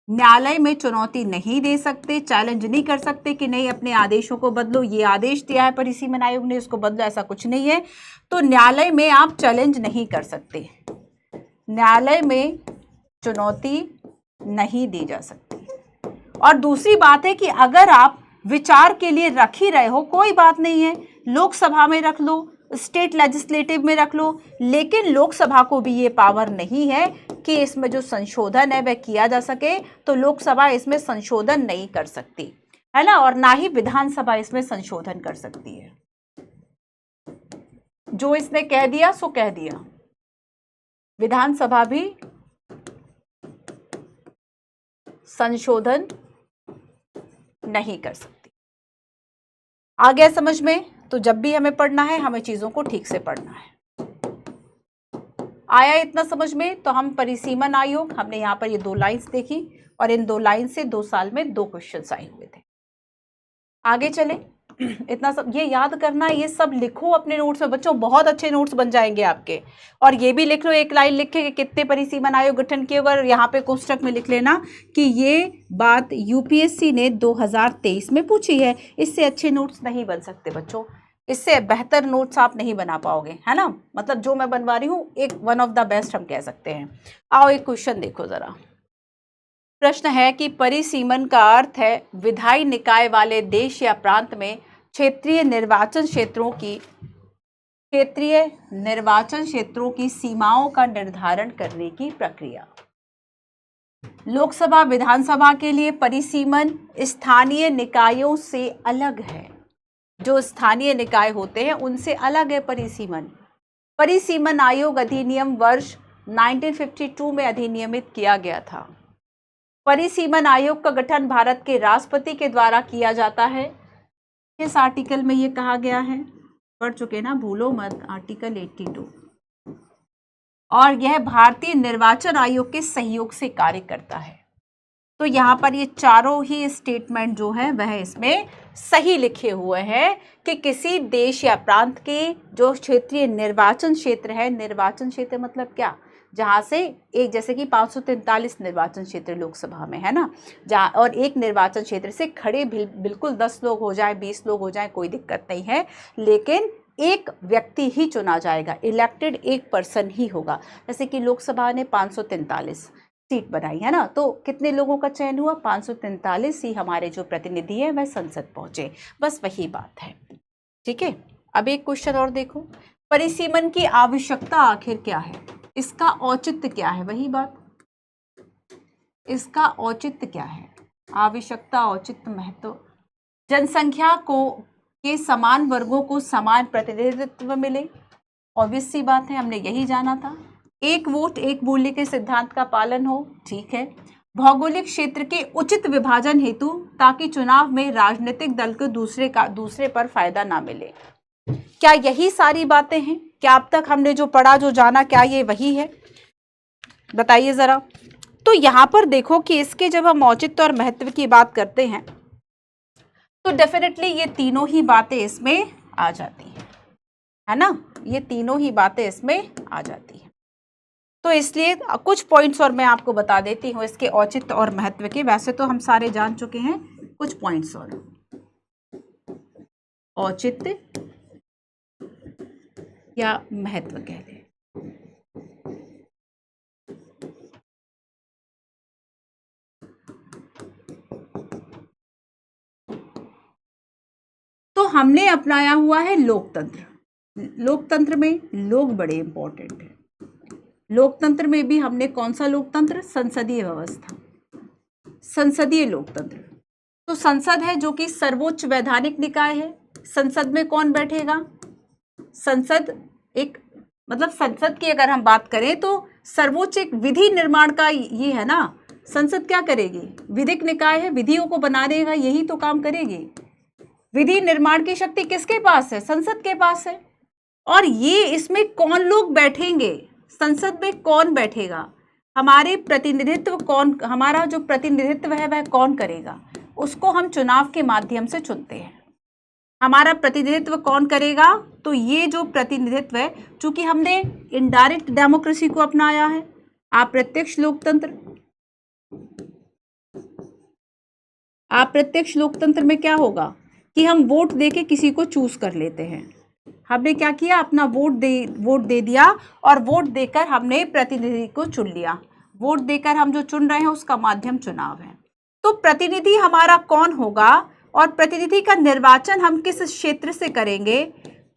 न्यायालय में चुनौती नहीं दे सकते, चैलेंज नहीं कर सकते कि नहीं अपने आदेशों को बदलो, ये आदेश दिया है परिसीमन आयोग ने, इसको बदलो, ऐसा कुछ नहीं है। तो न्यायालय में आप चैलेंज नहीं कर सकते, न्यायालय में चुनौती नहीं दी जा सकती। और दूसरी बात है कि अगर आप विचार के लिए रख ही रहे हो, कोई बात नहीं है, लोकसभा में रख लो, स्टेट लेजिस्लेटिव में रख लो, लेकिन लोकसभा को भी ये पावर नहीं है कि इसमें जो संशोधन है वह किया जा सके। तो लोकसभा इसमें संशोधन नहीं कर सकती है ना, और ना ही विधानसभा इसमें संशोधन कर सकती है। जो इसने कह दिया सो कह दिया, विधानसभा भी संशोधन नहीं कर सकती। आ गया समझ में। तो जब भी हमें पढ़ना है, हमें चीजों को ठीक से पढ़ना है। आया इतना समझ में। तो हम परिसीमन आयोग, हमने यहाँ पर ये 2 लाइंस देखी और इन 2 लाइन से 2 साल में 2 क्वेश्चंस आए हुए थे। आगे चले। इतना सब ये याद करना, ये सब लिखो अपने नोट्स में बच्चों, बहुत अच्छे नोट्स बन जाएंगे आपके। और ये भी लिख लो, एक लाइन लिख के कितने परिसीमन आयोग गठन किए, अगर यहाँ पे कोष्टक में लिख लेना कि ये बात यूपीएससी ने 2023 में पूछी है। इससे अच्छे नोट्स नहीं बन सकते बच्चों, इससे बेहतर नोट्स आप नहीं बना पाओगे, है ना। मतलब जो मैं बनवा रही हूँ एक वन ऑफ द बेस्ट हम कह सकते हैं। आओ एक क्वेश्चन देखो जरा। प्रश्न है कि परिसीमन का अर्थ है विधायी निकाय वाले देश या प्रांत में क्षेत्रीय निर्वाचन क्षेत्रों की सीमाओं का निर्धारण करने की प्रक्रिया। लोकसभा विधानसभा के लिए परिसीमन स्थानीय निकायों से अलग है। जो स्थानीय निकाय होते हैं उनसे अलग है परिसीमन। परिसीमन आयोग अधिनियम वर्ष 1952 में अधिनियमित किया गया था। परिसीमन आयोग का गठन भारत के राष्ट्रपति के द्वारा किया जाता है। किस आर्टिकल में ये कहा गया है, पढ़ चुके ना, भूलो मत, आर्टिकल 82। और यह भारतीय निर्वाचन आयोग के सहयोग से कार्य करता है। तो यहाँ पर ये चारों ही स्टेटमेंट जो है वह इसमें सही लिखे हुए हैं कि किसी देश या प्रांत के जो क्षेत्रीय निर्वाचन क्षेत्र है, निर्वाचन क्षेत्र मतलब क्या, जहाँ से एक, जैसे कि 543 निर्वाचन क्षेत्र लोकसभा में है ना, जहाँ और एक निर्वाचन क्षेत्र से खड़े बिल्कुल 10 लोग हो जाए, 20 लोग हो जाए, कोई दिक्कत नहीं है, लेकिन एक व्यक्ति ही चुना जाएगा, इलेक्टेड एक पर्सन ही होगा। जैसे कि लोकसभा ने 543 सीट बनाई है ना, तो कितने लोगों का चयन हुआ, 543 ही हमारे जो प्रतिनिधि है वह संसद पहुंचे, बस वही बात है। ठीक है, अब एक क्वेश्चन और देखो, परिसीमन की आवश्यकता आखिर क्या है, इसका औचित्य क्या है, वही बात, इसका औचित्य क्या है, आवश्यकता, औचित्य, महत्व। जनसंख्या को के समान वर्गों को समान प्रतिनिधित्व मिले, ऑब्वियस सी बात है, हमने यही जाना था। एक वोट एक मूल्य के सिद्धांत का पालन हो, ठीक है। भौगोलिक क्षेत्र के उचित विभाजन हेतु, ताकि चुनाव में राजनीतिक दल को दूसरे पर फायदा ना मिले। क्या यही सारी बातें हैं? क्या अब तक हमने जो पढ़ा, जो जाना, क्या ये वही है, बताइए जरा। तो यहाँ पर देखो कि इसके जब हम औचित्य और महत्व की बात करते हैं तो डेफिनेटली ये तीनों ही बातें इसमें आ जाती है ना, ये तीनों ही बातें इसमें आ जाती हैं। तो इसलिए कुछ पॉइंट्स और मैं आपको बता देती हूँ इसके औचित्य और महत्व के। वैसे तो हम सारे जान चुके हैं, कुछ पॉइंट्स और, औचित्य या महत्व कह लें। तो हमने अपनाया हुआ है लोकतंत्र। लोकतंत्र में लोग बड़े इंपॉर्टेंट हैं। लोकतंत्र में भी हमने कौन सा लोकतंत्र, संसदीय व्यवस्था, संसदीय लोकतंत्र। तो संसद है जो कि सर्वोच्च वैधानिक निकाय है। संसद में कौन बैठेगा, संसद एक, मतलब संसद की अगर हम बात करें तो सर्वोच्च एक विधि निर्माण का ये है ना, संसद क्या करेगी, विधिक निकाय है, विधियों को बना देगा, यही तो काम करेगी। विधि निर्माण की शक्ति किसके पास है, संसद के पास है। और ये इसमें कौन लोग बैठेंगे, संसद में कौन बैठेगा, हमारे प्रतिनिधित्व कौन, हमारा जो प्रतिनिधित्व है वह कौन करेगा, उसको हम चुनाव के माध्यम से चुनते हैं। हमारा प्रतिनिधित्व कौन करेगा, तो ये जो प्रतिनिधित्व है, चूंकि हमने इनडायरेक्ट डेमोक्रेसी को अपनाया है, अप्रत्यक्ष लोकतंत्र, अप्रत्यक्ष लोकतंत्र में क्या होगा कि हम वोट देके किसी को चूज कर लेते हैं। हमने क्या किया, अपना वोट दे दिया और वोट देकर हमने प्रतिनिधि को चुन लिया। वोट देकर हम जो चुन रहे हैं उसका माध्यम चुनाव है। तो प्रतिनिधि हमारा कौन होगा और प्रतिनिधि का निर्वाचन हम किस क्षेत्र से करेंगे,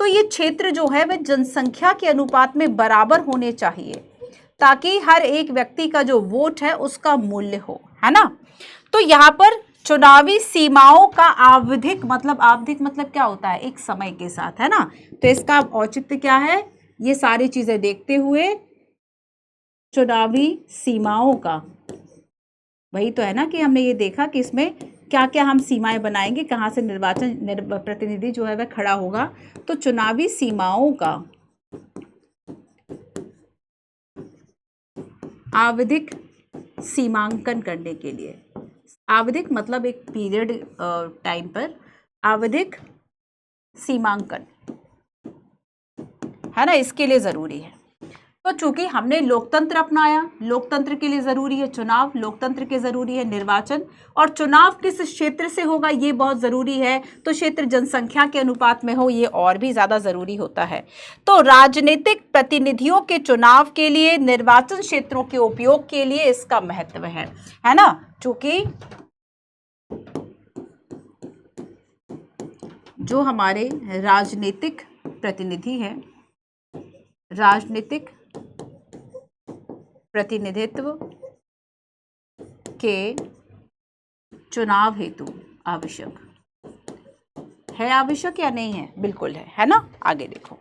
तो ये क्षेत्र जो है वह जनसंख्या के अनुपात में बराबर होने चाहिए, ताकि हर एक व्यक्ति का जो वोट है उसका मूल्य हो, है ना। तो यहाँ पर चुनावी सीमाओं का आवधिक मतलब क्या होता है, एक समय के साथ, है ना। तो इसका औचित्य क्या है, ये सारी चीजें देखते हुए चुनावी सीमाओं का, वही तो है ना कि हमने ये देखा कि इसमें क्या क्या हम सीमाएं बनाएंगे, कहाँ से प्रतिनिधि जो है वह खड़ा होगा। तो चुनावी सीमाओं का आवधिक सीमांकन करने के लिए, आवधिक मतलब एक पीरियड टाइम पर आवधिक सीमांकन, है ना, इसके लिए जरूरी है। तो चूंकि हमने लोकतंत्र अपनाया, लोकतंत्र के लिए जरूरी है चुनाव, लोकतंत्र के जरूरी है निर्वाचन, और चुनाव किस क्षेत्र से होगा ये बहुत जरूरी है, तो क्षेत्र जनसंख्या के अनुपात में हो, ये और भी ज्यादा जरूरी होता है। तो राजनीतिक प्रतिनिधियों के चुनाव के लिए, निर्वाचन क्षेत्रों के उपयोग के लिए इसका महत्व है ना। चूंकि जो हमारे राजनीतिक प्रतिनिधि हैं, राजनीतिक प्रतिनिधित्व के चुनाव हेतु आवश्यक है, आवश्यक या नहीं है, बिल्कुल है ना। आगे देखो,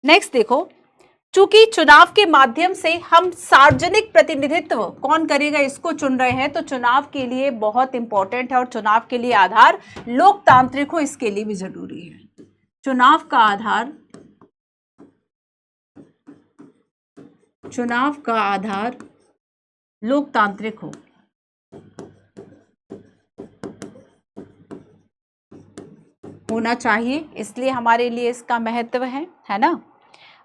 नेक्स्ट देखो, चूंकि चुनाव के माध्यम से हम सार्वजनिक प्रतिनिधित्व कौन करेगा इसको चुन रहे हैं, तो चुनाव के लिए बहुत इंपॉर्टेंट है, और चुनाव के लिए आधार लोकतांत्रिक हो, इसके लिए भी जरूरी है। चुनाव का आधार, चुनाव का आधार लोकतांत्रिक हो, होना चाहिए, इसलिए हमारे लिए इसका महत्व है ना।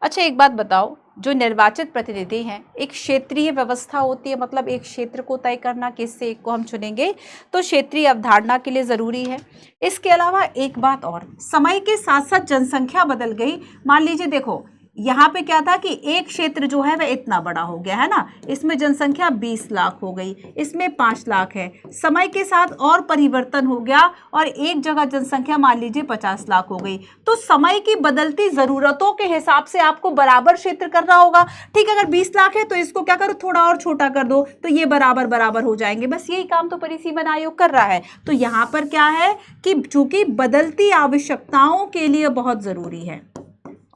अच्छा एक बात बताओ, जो निर्वाचित प्रतिनिधि हैं, एक क्षेत्रीय व्यवस्था होती है, मतलब एक क्षेत्र को तय करना, किससे एक को हम चुनेंगे, तो क्षेत्रीय अवधारणा के लिए जरूरी है। इसके अलावा एक बात और, समय के साथ साथ जनसंख्या बदल गई। मान लीजिए देखो, यहाँ पे क्या था कि एक क्षेत्र जो है वह इतना बड़ा हो गया है ना, इसमें जनसंख्या 20 लाख हो गई, इसमें 5 लाख है, समय के साथ और परिवर्तन हो गया और एक जगह जनसंख्या मान लीजिए 50 लाख हो गई। तो समय की बदलती जरूरतों के हिसाब से आपको बराबर क्षेत्र करना होगा। ठीक है, अगर 20 लाख है तो इसको क्या करो, थोड़ा और छोटा कर दो, तो ये बराबर बराबर हो जाएंगे। बस यही काम तो परिसीमन आयोग कर रहा है। तो यहाँ पर क्या है कि चूंकि बदलती आवश्यकताओं के लिए बहुत जरूरी है,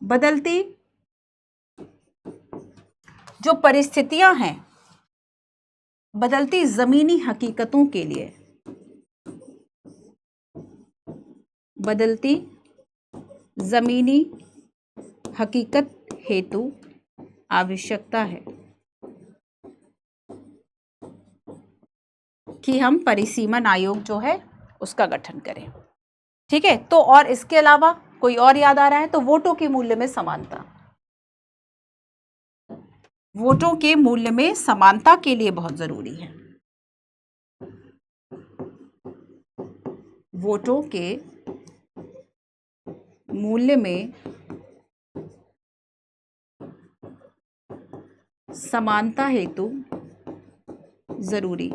बदलती जो परिस्थितियां हैं, बदलती जमीनी हकीकतों के लिए, बदलती जमीनी हकीकत हेतु आवश्यकता है कि हम परिसीमन आयोग जो है उसका गठन करें। ठीक है, तो और इसके अलावा कोई और याद आ रहा है, तो वोटों के मूल्य में समानता, वोटों के मूल्य में समानता के लिए बहुत जरूरी है। वोटों के मूल्य में समानता हेतु जरूरी,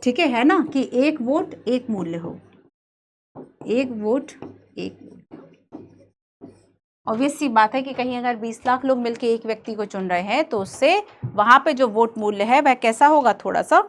ठीक है ना, कि एक वोट एक मूल्य हो, एक वोट एक मूल्य। ऑब्वियस सी बात है कि कहीं अगर 20 लाख लोग मिलकर एक व्यक्ति को चुन रहे हैं तो उससे वहां पे जो वोट मूल्य है वह कैसा होगा, थोड़ा सा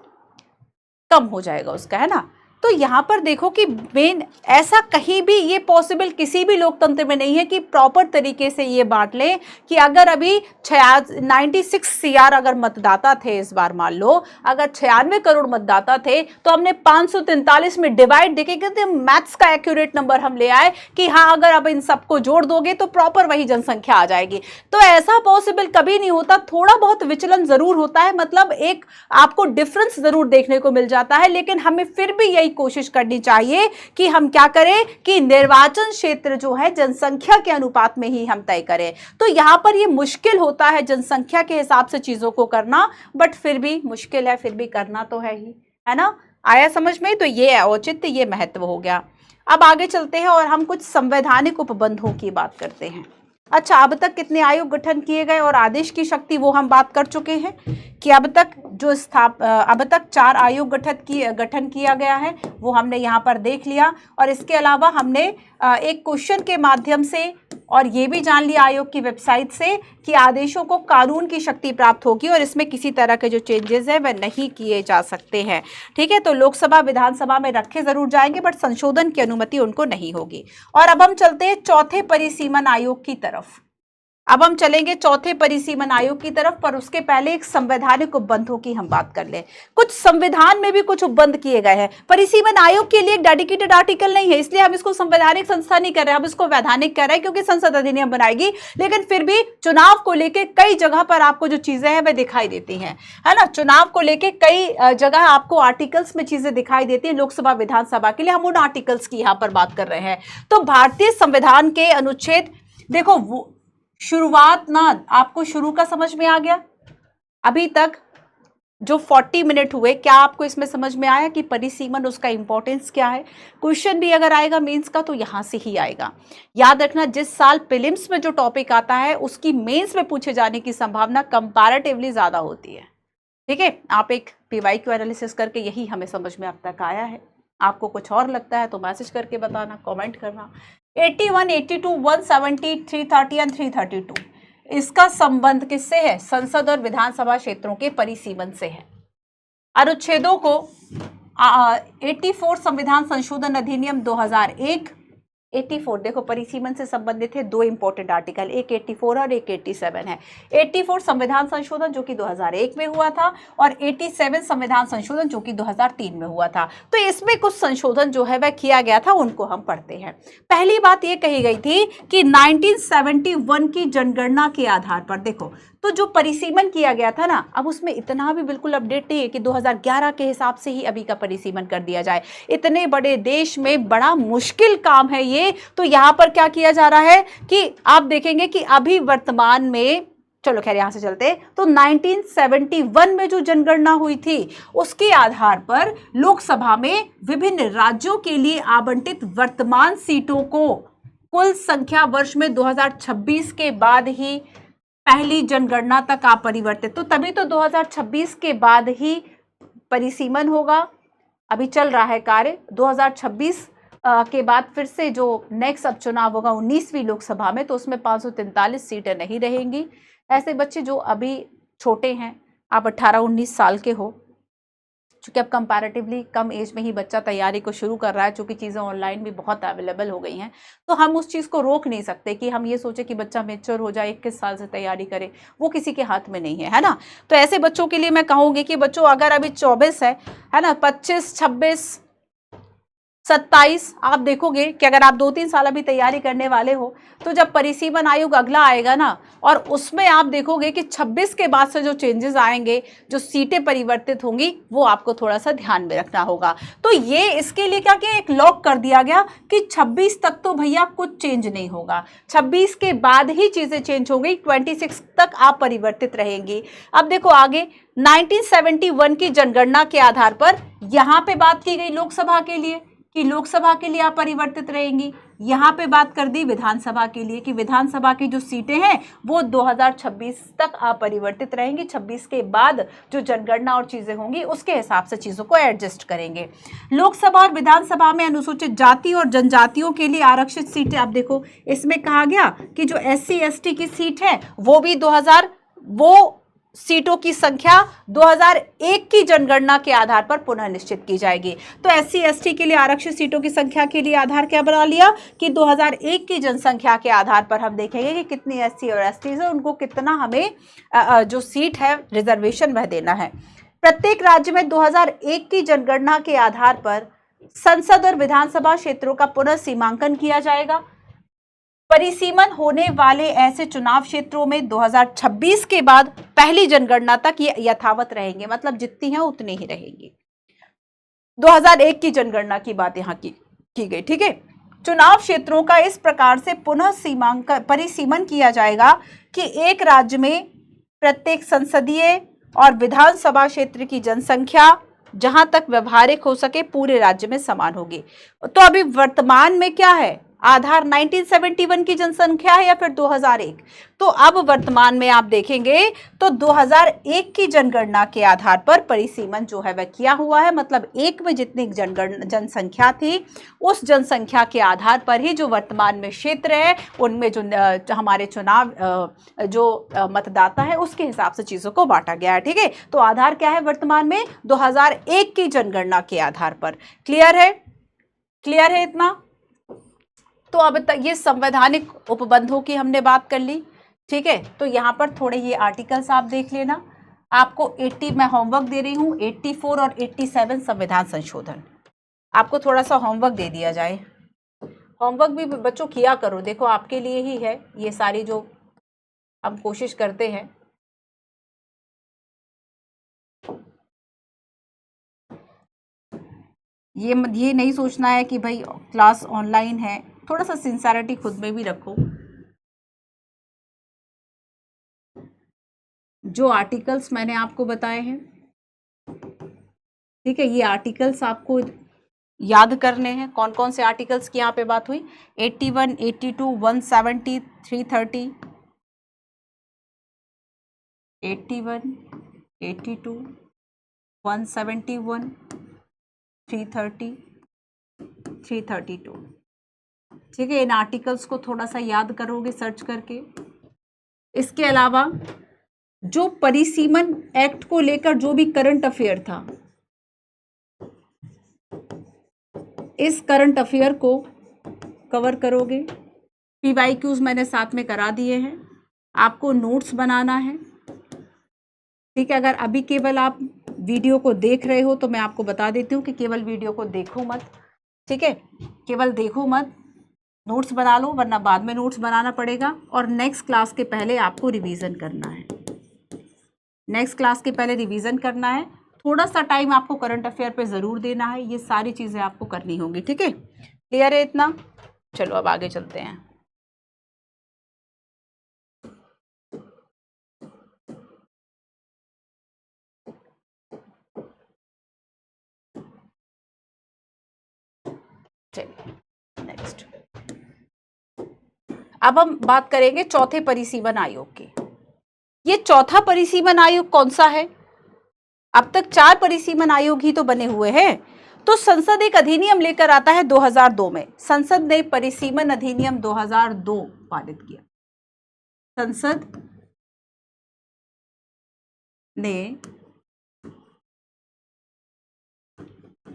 कम हो जाएगा उसका, है ना। तो यहाँ पर देखो कि मेन ऐसा कहीं भी ये पॉसिबल किसी भी लोकतंत्र में नहीं है कि प्रॉपर तरीके से ये बांट लें कि अगर अभी 96 CR अगर मतदाता थे इस बार, मान लो अगर 96 करोड़ मतदाता थे, तो हमने 543 में डिवाइड देखे कि मैथ्स का एक्यूरेट नंबर हम ले आए कि हाँ अगर अब इन सबको जोड़ दोगे तो प्रॉपर वही जनसंख्या आ जाएगी। तो ऐसा पॉसिबल कभी नहीं होता, थोड़ा बहुत विचलन जरूर होता है, मतलब एक आपको डिफरेंस जरूर देखने को मिल जाता है, लेकिन हमें फिर भी यही कोशिश करनी चाहिए कि हम क्या करें कि निर्वाचन क्षेत्र जो है जनसंख्या के अनुपात में ही हम तय करें। तो यहां पर ये मुश्किल होता है जनसंख्या के हिसाब से चीजों को करना, बट फिर भी मुश्किल है, फिर भी करना तो है ही, है ना। आया समझ में? तो ये औचित्य, ये महत्व हो गया। अब आगे चलते हैं और हम कुछ संवैधानिक उपबंधों की बात करते हैं। अच्छा, अब तक कितने आयोग गठन किए गए और आदेश की शक्ति वो हम बात कर चुके हैं कि अब तक 4 आयोग गठन किया गया है, वो हमने यहाँ पर देख लिया। और इसके अलावा हमने एक क्वेश्चन के माध्यम से और ये भी जान लिया आयोग की वेबसाइट से कि आदेशों को कानून की शक्ति प्राप्त होगी और इसमें किसी तरह के जो चेंजेस है वह नहीं किए जा सकते हैं। ठीक है, तो लोकसभा विधानसभा में रखे जरूर जाएंगे बट संशोधन की अनुमति उनको नहीं होगी। और अब हम चलते हैं चौथे परिसीमन आयोग की तरफ। अब हम चलेंगे चौथे परिसीमन आयोग की तरफ, पर उसके पहले एक संवैधानिक उपबंधों की हम बात कर लें। कुछ संविधान में भी कुछ उपबंध किए गए हैं। परिसीमन आयोग के लिए एक डेडिकेटेड आर्टिकल नहीं है, इसलिए हम इसको संवैधानिक संस्था नहीं कर रहे, हम इसको वैधानिक कर रहे हैं, क्योंकि संसद अधिनियम बनाएगी। लेकिन फिर भी चुनाव को लेकर कई जगह पर आपको जो चीजें हैं वह दिखाई देती हैं, है ना। चुनाव को लेकर कई जगह आपको आर्टिकल्स में चीजें दिखाई देती हैं, लोकसभा विधानसभा के लिए हम उन आर्टिकल्स की यहां पर बात कर रहे हैं। तो भारतीय संविधान के अनुच्छेद, देखो शुरुआत ना आपको शुरू का समझ में आ गया। अभी तक जो 40 मिनट हुए, क्या आपको इसमें समझ में आया कि परिसीमन, उसका इंपॉर्टेंस क्या है? क्वेश्चन भी अगर आएगा मेंस का तो यहां से ही आएगा। याद रखना, जिस साल प्रीलिम्स में जो टॉपिक आता है उसकी मेंस में पूछे जाने की संभावना कंपैरेटिवली ज्यादा होती है। ठीक है, आप एक PYQ एनालिसिस करके यही हमें समझ में अब तक आया है। आपको कुछ और लगता है तो मैसेज करके बताना, कमेंट करना। 81, 82, 170, 330 एंड 332, इसका संबंध किससे है? संसद और विधानसभा क्षेत्रों के परिसीमन से है। अनुच्छेदों को 84 संविधान संशोधन अधिनियम 2001, 84 देखो परिसीमन से संबंधित है, दो इंपॉर्टेंट आर्टिकल, एक 84 और एक 87 है। 84 संविधान संशोधन जो कि 2001 में हुआ था, और 87 संविधान संशोधन जो कि 2003 में हुआ था। तो इसमें कुछ संशोधन जो है वह किया गया था, उनको हम पढ़ते हैं। पहली बात यह कही गई थी कि 1971 की जनगणना के आधार पर, देखो तो जो परिसीमन किया गया था ना, अब उसमें इतना भी बिल्कुल अपडेट नहीं है कि 2011 के हिसाब से ही अभी का परिसीमन कर दिया जाए। इतने बड़े देश में बड़ा मुश्किल काम है ये। तो यहां पर क्या किया जा रहा है कि आप देखेंगे कि अभी वर्तमान में, चलो खैर यहां से चलते, तो 1971 में जो जनगणना हुई थी उसके आधार पर लोकसभा में विभिन्न राज्यों के लिए आवंटित वर्तमान सीटों को कुल संख्या वर्ष में 2026 के बाद ही पहली जनगणना तक अपरिवर्तित, तो तभी तो 2026 के बाद ही परिसीमन होगा। अभी चल रहा है कार्य, 2026 के बाद फिर से जो नेक्स्ट अब चुनाव होगा 19वीं लोकसभा में, तो उसमें 543 सीटें नहीं रहेंगी। ऐसे बच्चे जो अभी छोटे हैं, आप 18-19 साल के हो, चूंकि अब कंपैरेटिवली कम एज में ही बच्चा तैयारी को शुरू कर रहा है, चूंकि चीज़ें ऑनलाइन भी बहुत अवेलेबल हो गई हैं, तो हम उस चीज़ को रोक नहीं सकते कि हम ये सोचे कि बच्चा मैच्योर हो जाए, 21 साल से तैयारी करे, वो किसी के हाथ में नहीं है, है ना। तो ऐसे बच्चों के लिए मैं कहूँगी कि बच्चों अगर अभी 24 है ना, 25, 26, 27, आप देखोगे कि अगर आप 2-3 साल अभी तैयारी करने वाले हो, तो जब परिसीमन आयोग अगला आएगा ना, और उसमें आप देखोगे कि 26 के बाद से जो चेंजेस आएंगे, जो सीटें परिवर्तित होंगी, वो आपको थोड़ा सा ध्यान में रखना होगा। तो ये इसके लिए क्या किया, एक लॉक कर दिया गया कि 26 तक तो भैया कुछ चेंज नहीं होगा, 26 के बाद ही चीजें चेंज होंगी, 26 तक आप परिवर्तित रहेंगी। अब देखो आगे 1971 की जनगणना के आधार पर यहां पे बात की गई लोकसभा के लिए कि लोकसभा के लिए आप परिवर्तित रहेंगी। यहाँ पे बात कर दी विधानसभा के लिए कि विधानसभा की जो सीटें हैं वो 2026 तक अपरिवर्तित रहेंगी। 26 के बाद जो जनगणना और चीजें होंगी उसके हिसाब से चीजों को एडजस्ट करेंगे। लोकसभा और विधानसभा में अनुसूचित जाति और जनजातियों के लिए आरक्षित सीटें, आप देखो इसमें कहा गया कि जो SC ST की सीट है वो भी वो सीटों की संख्या 2001 की जनगणना के आधार पर पुनः निश्चित की जाएगी। तो SC ST के लिए आरक्षित सीटों की संख्या के लिए आधार क्या बना लिया कि 2001 की जनसंख्या के आधार पर हम देखेंगे कि कितनी SC और ST है, उनको कितना हमें जो सीट है रिजर्वेशन वह देना है। प्रत्येक राज्य में 2001 की जनगणना के आधार पर संसद और विधानसभा क्षेत्रों का पुनः सीमांकन किया जाएगा। परिसीमन होने वाले ऐसे चुनाव क्षेत्रों में 2026 के बाद पहली जनगणना तक ये यथावत रहेंगे, मतलब जितनी है उतनी ही रहेंगी। 2001 की जनगणना की बात यहां की गई। ठीक है, चुनाव क्षेत्रों का इस प्रकार से पुनः परिसीमन किया जाएगा कि एक राज्य में प्रत्येक संसदीय और विधानसभा क्षेत्र की जनसंख्या जहां तक व्यवहारिक हो सके पूरे राज्य में समान होगी। तो अभी वर्तमान में क्या है, आधार 1971 की जनसंख्या है या फिर 2001? तो अब वर्तमान में आप देखेंगे तो 2001 की जनगणना के आधार पर परिसीमन जो है वह किया हुआ है, मतलब एक में जितनी जनसंख्या थी उस जनसंख्या के आधार पर ही जो वर्तमान में क्षेत्र है उनमें जो हमारे चुनाव जो मतदाता है उसके हिसाब से चीजों को बांटा गया है। ठीक है, तो आधार क्या है वर्तमान में 2001 की जनगणना के आधार पर। क्लियर है? क्लियर है इतना? तो अब तक ये संवैधानिक उपबंधों की हमने बात कर ली। ठीक है, तो यहाँ पर थोड़े ये आर्टिकल्स आप देख लेना। आपको 80 मैं होमवर्क दे रही हूँ, 84 और 87 संविधान संशोधन, आपको थोड़ा सा होमवर्क दे दिया जाए। होमवर्क भी बच्चों किया करो, देखो आपके लिए ही है ये सारी जो हम कोशिश करते हैं। ये नहीं सोचना है कि भाई क्लास ऑनलाइन है, थोड़ा सा सिंसियरिटी खुद में भी रखो। जो आर्टिकल्स मैंने आपको बताए हैं, ठीक है, ये आर्टिकल्स आपको याद करने हैं। कौन कौन से आर्टिकल्स की यहाँ पे बात हुई? 81, 82, 170, 330, 81, 82, 171, 330, 332। ठीक है, इन आर्टिकल्स को थोड़ा सा याद करोगे सर्च करके। इसके अलावा जो परिसीमन एक्ट को लेकर जो भी करंट अफेयर था, इस करंट अफेयर को कवर करोगे। PYQs मैंने साथ में करा दिए हैं, आपको नोट्स बनाना है। ठीक है, अगर अभी केवल आप वीडियो को देख रहे हो तो मैं आपको बता देती हूँ कि केवल वीडियो को देखो मत, ठीक है, केवल देखो मत, नोट्स बना लो, वरना बाद में नोट्स बनाना पड़ेगा। और नेक्स्ट क्लास के पहले आपको रिवीजन करना है, नेक्स्ट क्लास के पहले रिवीजन करना है। थोड़ा सा टाइम आपको करंट अफेयर पे ज़रूर देना है, ये सारी चीज़ें आपको करनी होंगी। ठीक है, क्लियर है इतना? चलो अब आगे चलते हैं। चलिए नेक्स्ट, अब हम बात करेंगे चौथे परिसीमन आयोग की। ये चौथा परिसीमन आयोग कौन सा है? अब तक 4 परिसीमन आयोग ही तो बने हुए हैं। तो संसद एक अधिनियम लेकर आता है 2002 में। संसद ने परिसीमन अधिनियम 2002 पारित किया। संसद ने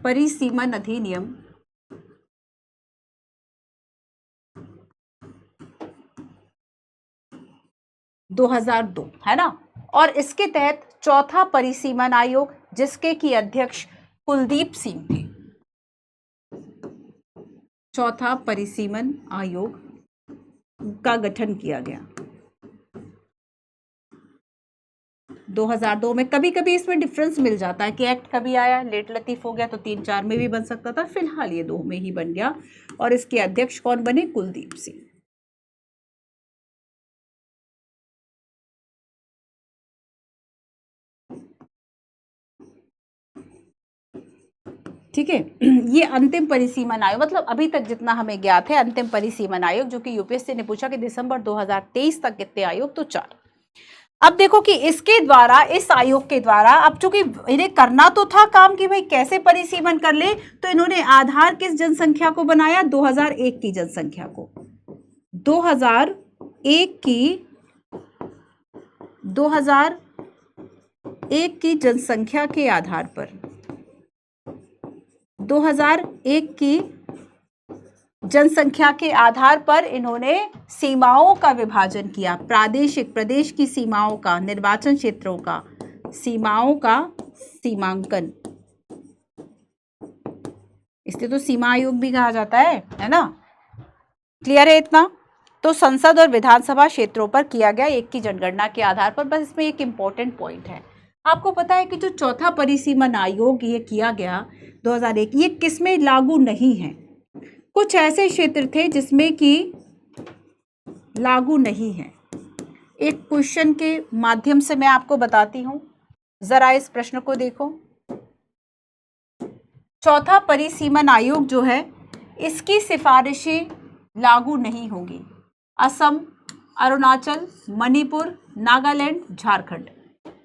परिसीमन अधिनियम 2002, है ना, और इसके तहत चौथा परिसीमन आयोग, जिसके की अध्यक्ष कुलदीप सिंह थे, चौथा परिसीमन आयोग का गठन किया गया 2002 में। कभी कभी इसमें डिफरेंस मिल जाता है कि एक्ट कभी आया, लेट लतीफ हो गया तो 3-4 में भी बन सकता था, फिलहाल ये 2 में ही बन गया। और इसके अध्यक्ष कौन बने? कुलदीप सिंह। ठीक है, ये अंतिम परिसीमन आयोग, मतलब अभी तक जितना हमें ज्ञात है अंतिम परिसीमन आयोग, जो कि यूपीएससी ने पूछा कि दिसंबर 2023 तक कितने आयोग, तो 4। अब देखो कि इसके द्वारा, इस आयोग के द्वारा, अब चूंकि इन्हें करना तो था काम कि भाई कैसे परिसीमन कर ले, तो इन्होंने आधार किस जनसंख्या को बनाया? 2001 की जनसंख्या को। 2001 की जनसंख्या के आधार पर, 2001 की जनसंख्या के आधार पर इन्होंने सीमाओं का विभाजन किया, प्रादेशिक, प्रदेश की सीमाओं का, निर्वाचन क्षेत्रों का, सीमाओं का सीमांकन। इसलिए तो सीमा आयोग भी कहा जाता है ना। क्लियर है इतना? तो संसद और विधानसभा क्षेत्रों पर किया गया एक की जनगणना के आधार पर। बस इसमें एक इंपॉर्टेंट पॉइंट है, आपको पता है कि जो चौथा परिसीमन आयोग ये किया गया 2001, ये किसमें लागू नहीं है? कुछ ऐसे क्षेत्र थे जिसमें कि लागू नहीं है। एक क्वेश्चन के माध्यम से मैं आपको बताती हूं, जरा इस प्रश्न को देखो। चौथा परिसीमन आयोग जो है, इसकी सिफारिशें लागू नहीं होंगी असम, अरुणाचल, मणिपुर, नागालैंड, झारखंड,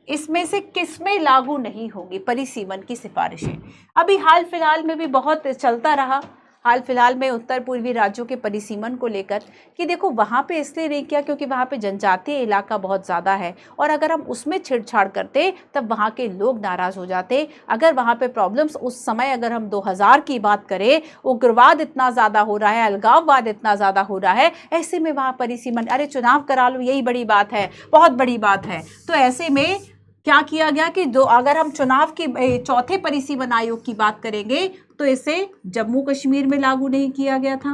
इसमें से किसमें लागू नहीं होगी परिसीमन की सिफारिशें? अभी हाल फिलहाल में भी बहुत चलता रहा हाल फिलहाल में उत्तर पूर्वी राज्यों के परिसीमन को लेकर कि देखो वहाँ पे इसलिए नहीं किया क्योंकि वहाँ पे जनजातीय इलाका बहुत ज़्यादा है, और अगर हम उसमें छेड़छाड़ करते तब वहाँ के लोग नाराज़ हो जाते। अगर वहाँ पे प्रॉब्लम्स उस समय, अगर हम 2000 की बात करें, उग्रवाद इतना ज़्यादा हो रहा है, अलगाववाद इतना ज़्यादा हो रहा है, ऐसे में वहाँ परिसीमन, अरे चुनाव करा लो, यही बड़ी बात है, बहुत बड़ी बात है। तो ऐसे में क्या किया गया कि अगर हम चुनाव की चौथे परिसीमन आयोग की बात करेंगे तो इसे जम्मू कश्मीर में लागू नहीं किया गया था,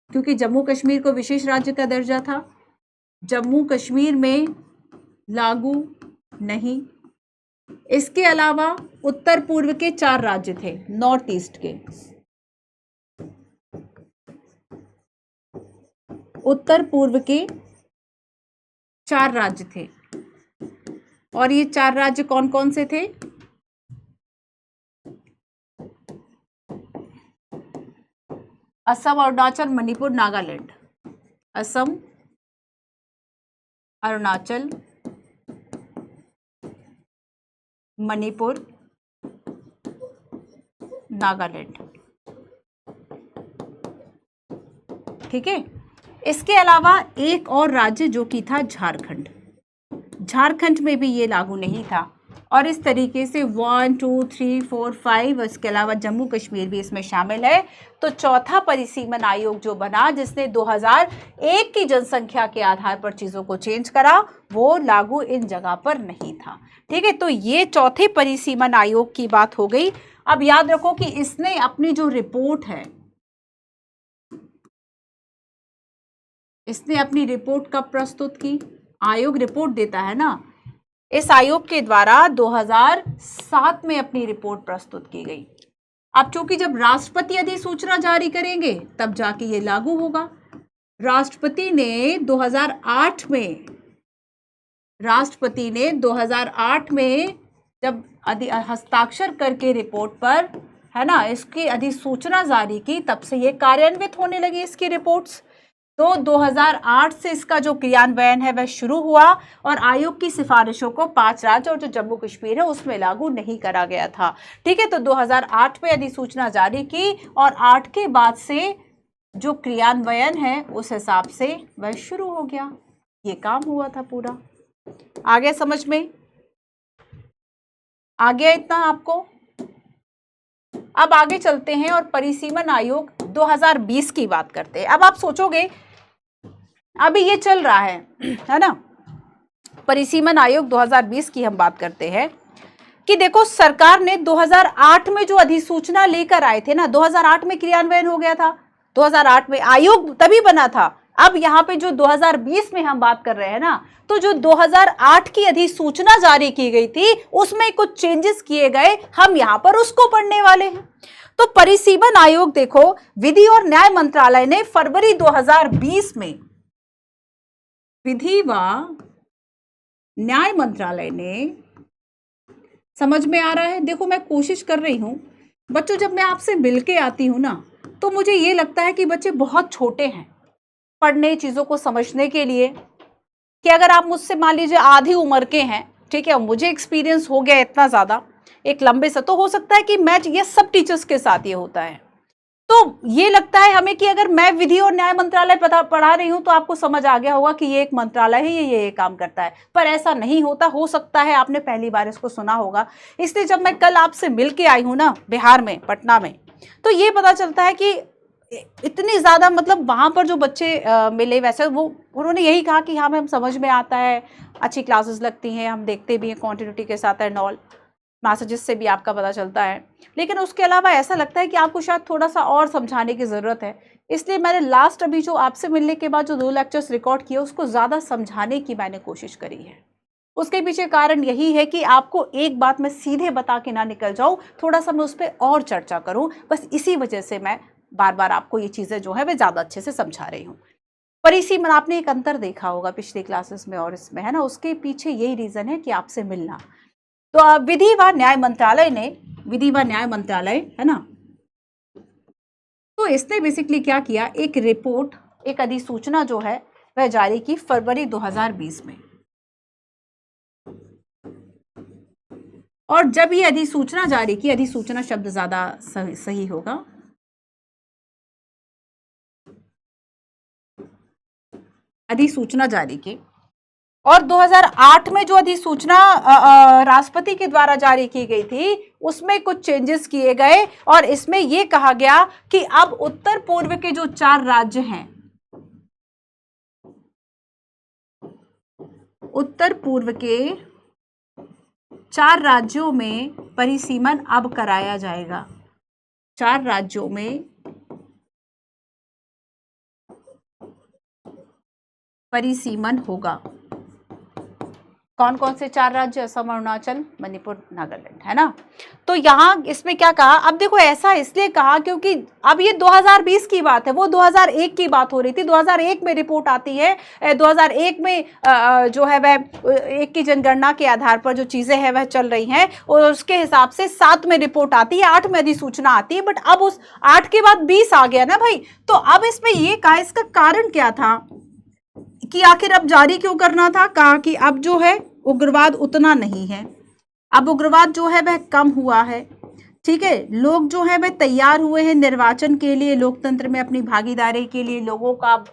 क्योंकि जम्मू कश्मीर को विशेष राज्य का दर्जा था। जम्मू कश्मीर में लागू नहीं। इसके अलावा उत्तर पूर्व के 4 राज्य थे, नॉर्थ ईस्ट के, उत्तर पूर्व के 4 राज्य थे, और ये 4 राज्य कौन कौन से थे? असम, अरुणाचल, मणिपुर, नागालैंड। असम, अरुणाचल, मणिपुर, नागालैंड। ठीक है। इसके अलावा एक और राज्य जो कि था झारखंड, झारखंड में भी ये लागू नहीं था। और इस तरीके से 1 2 3 4 5, इसके अलावा जम्मू कश्मीर भी इसमें शामिल है। तो चौथा परिसीमन आयोग जो बना, जिसने 2001 की जनसंख्या के आधार पर चीज़ों को चेंज करा, वो लागू इन जगह पर नहीं था। ठीक है, तो ये चौथे परिसीमन आयोग की बात हो गई। अब याद रखो कि इसने अपनी जो रिपोर्ट है, इसने अपनी रिपोर्ट कब प्रस्तुत की? आयोग रिपोर्ट देता है ना, इस आयोग के द्वारा 2007 में अपनी रिपोर्ट प्रस्तुत की गई। अब चूंकि जब राष्ट्रपति अधिसूचना जारी करेंगे तब जाके ये लागू होगा। राष्ट्रपति ने 2008 में जब हस्ताक्षर करके रिपोर्ट पर, है ना, इसकी अधिसूचना जारी की, तब से ये कार्यान्वित होने लगी इसकी रिपोर्ट्स। तो 2008 से इसका जो क्रियान्वयन है वह शुरू हुआ, और आयोग की सिफारिशों को 5 राज्य और जो जम्मू कश्मीर है उसमें लागू नहीं करा गया था। ठीक है, तो 2008 में अधिसूचना जारी की, और 8 के बाद से जो क्रियान्वयन है उस हिसाब से वह शुरू हो गया। ये काम हुआ था पूरा। आगे समझ में आ गया इतना आपको? अब आगे चलते हैं और परिसीमन आयोग 2020 की बात करते हैं। अब आप सोचोगे अभी ये चल रहा है ना, परिसीमन आयोग 2020 की हम बात करते हैं कि देखो सरकार ने 2008 में जो अधिसूचना लेकर आए थे ना, 2008 में क्रियान्वयन हो गया था, 2008 में आयोग तभी बना था। अब यहाँ पे जो 2020 में हम बात कर रहे हैं ना, तो जो 2008 की अधिसूचना जारी की गई थी उसमें कुछ चेंजेस किए गए, हम यहाँ पर उसको पढ़ने वाले हैं। तो परिसीमन आयोग देखो, विधि और न्याय मंत्रालय ने फरवरी 2020 में, विधि व न्याय मंत्रालय ने, समझ में आ रहा है? देखो मैं कोशिश कर रही हूं बच्चों, जब मैं आपसे मिलके आती हूं ना, तो मुझे ये लगता है कि बच्चे बहुत छोटे हैं पढ़ने, चीज़ों को समझने के लिए, कि अगर आप मुझसे मान लीजिए आधी उम्र के हैं, ठीक है, मुझे एक्सपीरियंस हो गया इतना ज़्यादा एक लंबे से, तो हो सकता है कि मैं, ये सब टीचर्स के साथ ये होता है, तो ये लगता है हमें कि अगर मैं विधि और न्याय मंत्रालय पढ़ा रही हूं तो आपको समझ आ गया होगा कि ये एक मंत्रालय है, ये काम करता है, पर ऐसा नहीं होता। हो सकता है आपने पहली बार इसको सुना होगा। इसलिए जब मैं कल आपसे मिल के आई हूं ना बिहार में, पटना में, तो ये पता चलता है कि इतनी ज़्यादा, मतलब वहाँ पर जो बच्चे मिले, वैसे वो उन्होंने यही कहा कि हाँ मैम समझ में आता है, अच्छी क्लासेस लगती हैं, हम देखते भी हैं कॉन्टिन्यूटी के साथ एंड ऑल, मैसेजेस से भी आपका पता चलता है, लेकिन उसके अलावा ऐसा लगता है कि आपको शायद थोड़ा सा और समझाने की ज़रूरत है। इसलिए मैंने लास्ट अभी जो आपसे मिलने के बाद जो 2 लेक्चर्स रिकॉर्ड किए, उसको ज़्यादा समझाने की मैंने कोशिश करी है। उसके पीछे कारण यही है कि आपको एक बात मैं सीधे बता के ना निकल जाऊँ, थोड़ा सा मैं उस पर और चर्चा करूँ, बस इसी वजह से मैं बार बार आपको ये चीज़ें जो है वे ज़्यादा अच्छे से समझा रही हूँ। परिसीमन, आपने एक अंतर देखा होगा पिछली क्लासेस में और इसमें, है ना, उसके पीछे यही रीज़न है कि आपसे मिलना। तो विधि व न्याय मंत्रालय ने, विधि व न्याय मंत्रालय, है ना, तो इसने बेसिकली क्या किया, एक रिपोर्ट, एक अधिसूचना जो है वह जारी की फरवरी 2020 में। और जब ये अधिसूचना जारी की, अधिसूचना शब्द ज़्यादा सही होगा, अधिसूचना जारी की। और 2008 में जो अधिसूचना राष्ट्रपति के द्वारा जारी की गई थी उसमें कुछ चेंजेस किए गए और इसमें यह कहा गया कि अब उत्तर पूर्व के जो 4 राज्य हैं, उत्तर पूर्व के 4 राज्यों में परिसीमन अब कराया जाएगा। 4 राज्यों में परिसीमन होगा। कौन कौन से 4 राज्य? असम, अरुणाचल, मणिपुर, नागालैंड, है ना। तो यहां इसमें क्या कहा, अब देखो ऐसा इसलिए कहा क्योंकि अब ये 2020 की बात है, वो 2001 की बात हो रही थी। 2001 में रिपोर्ट आती है, 2001 में जो है वह एक की जनगणना के आधार पर जो चीजें हैं वह चल रही हैं और उसके हिसाब से 7 में रिपोर्ट आती है, 8 में अधिसूचना आती है। बट अब उस 8 के बाद 20 आ गया ना भाई। तो अब इसमें ये कहा, इसका कारण क्या था कि आखिर अब जारी क्यों करना था? कहा कि अब जो है उग्रवाद उतना नहीं है, अब उग्रवाद जो है वह कम हुआ है। ठीक है, लोग जो है वह तैयार हुए हैं निर्वाचन के लिए, लोकतंत्र में अपनी भागीदारी के लिए लोगों का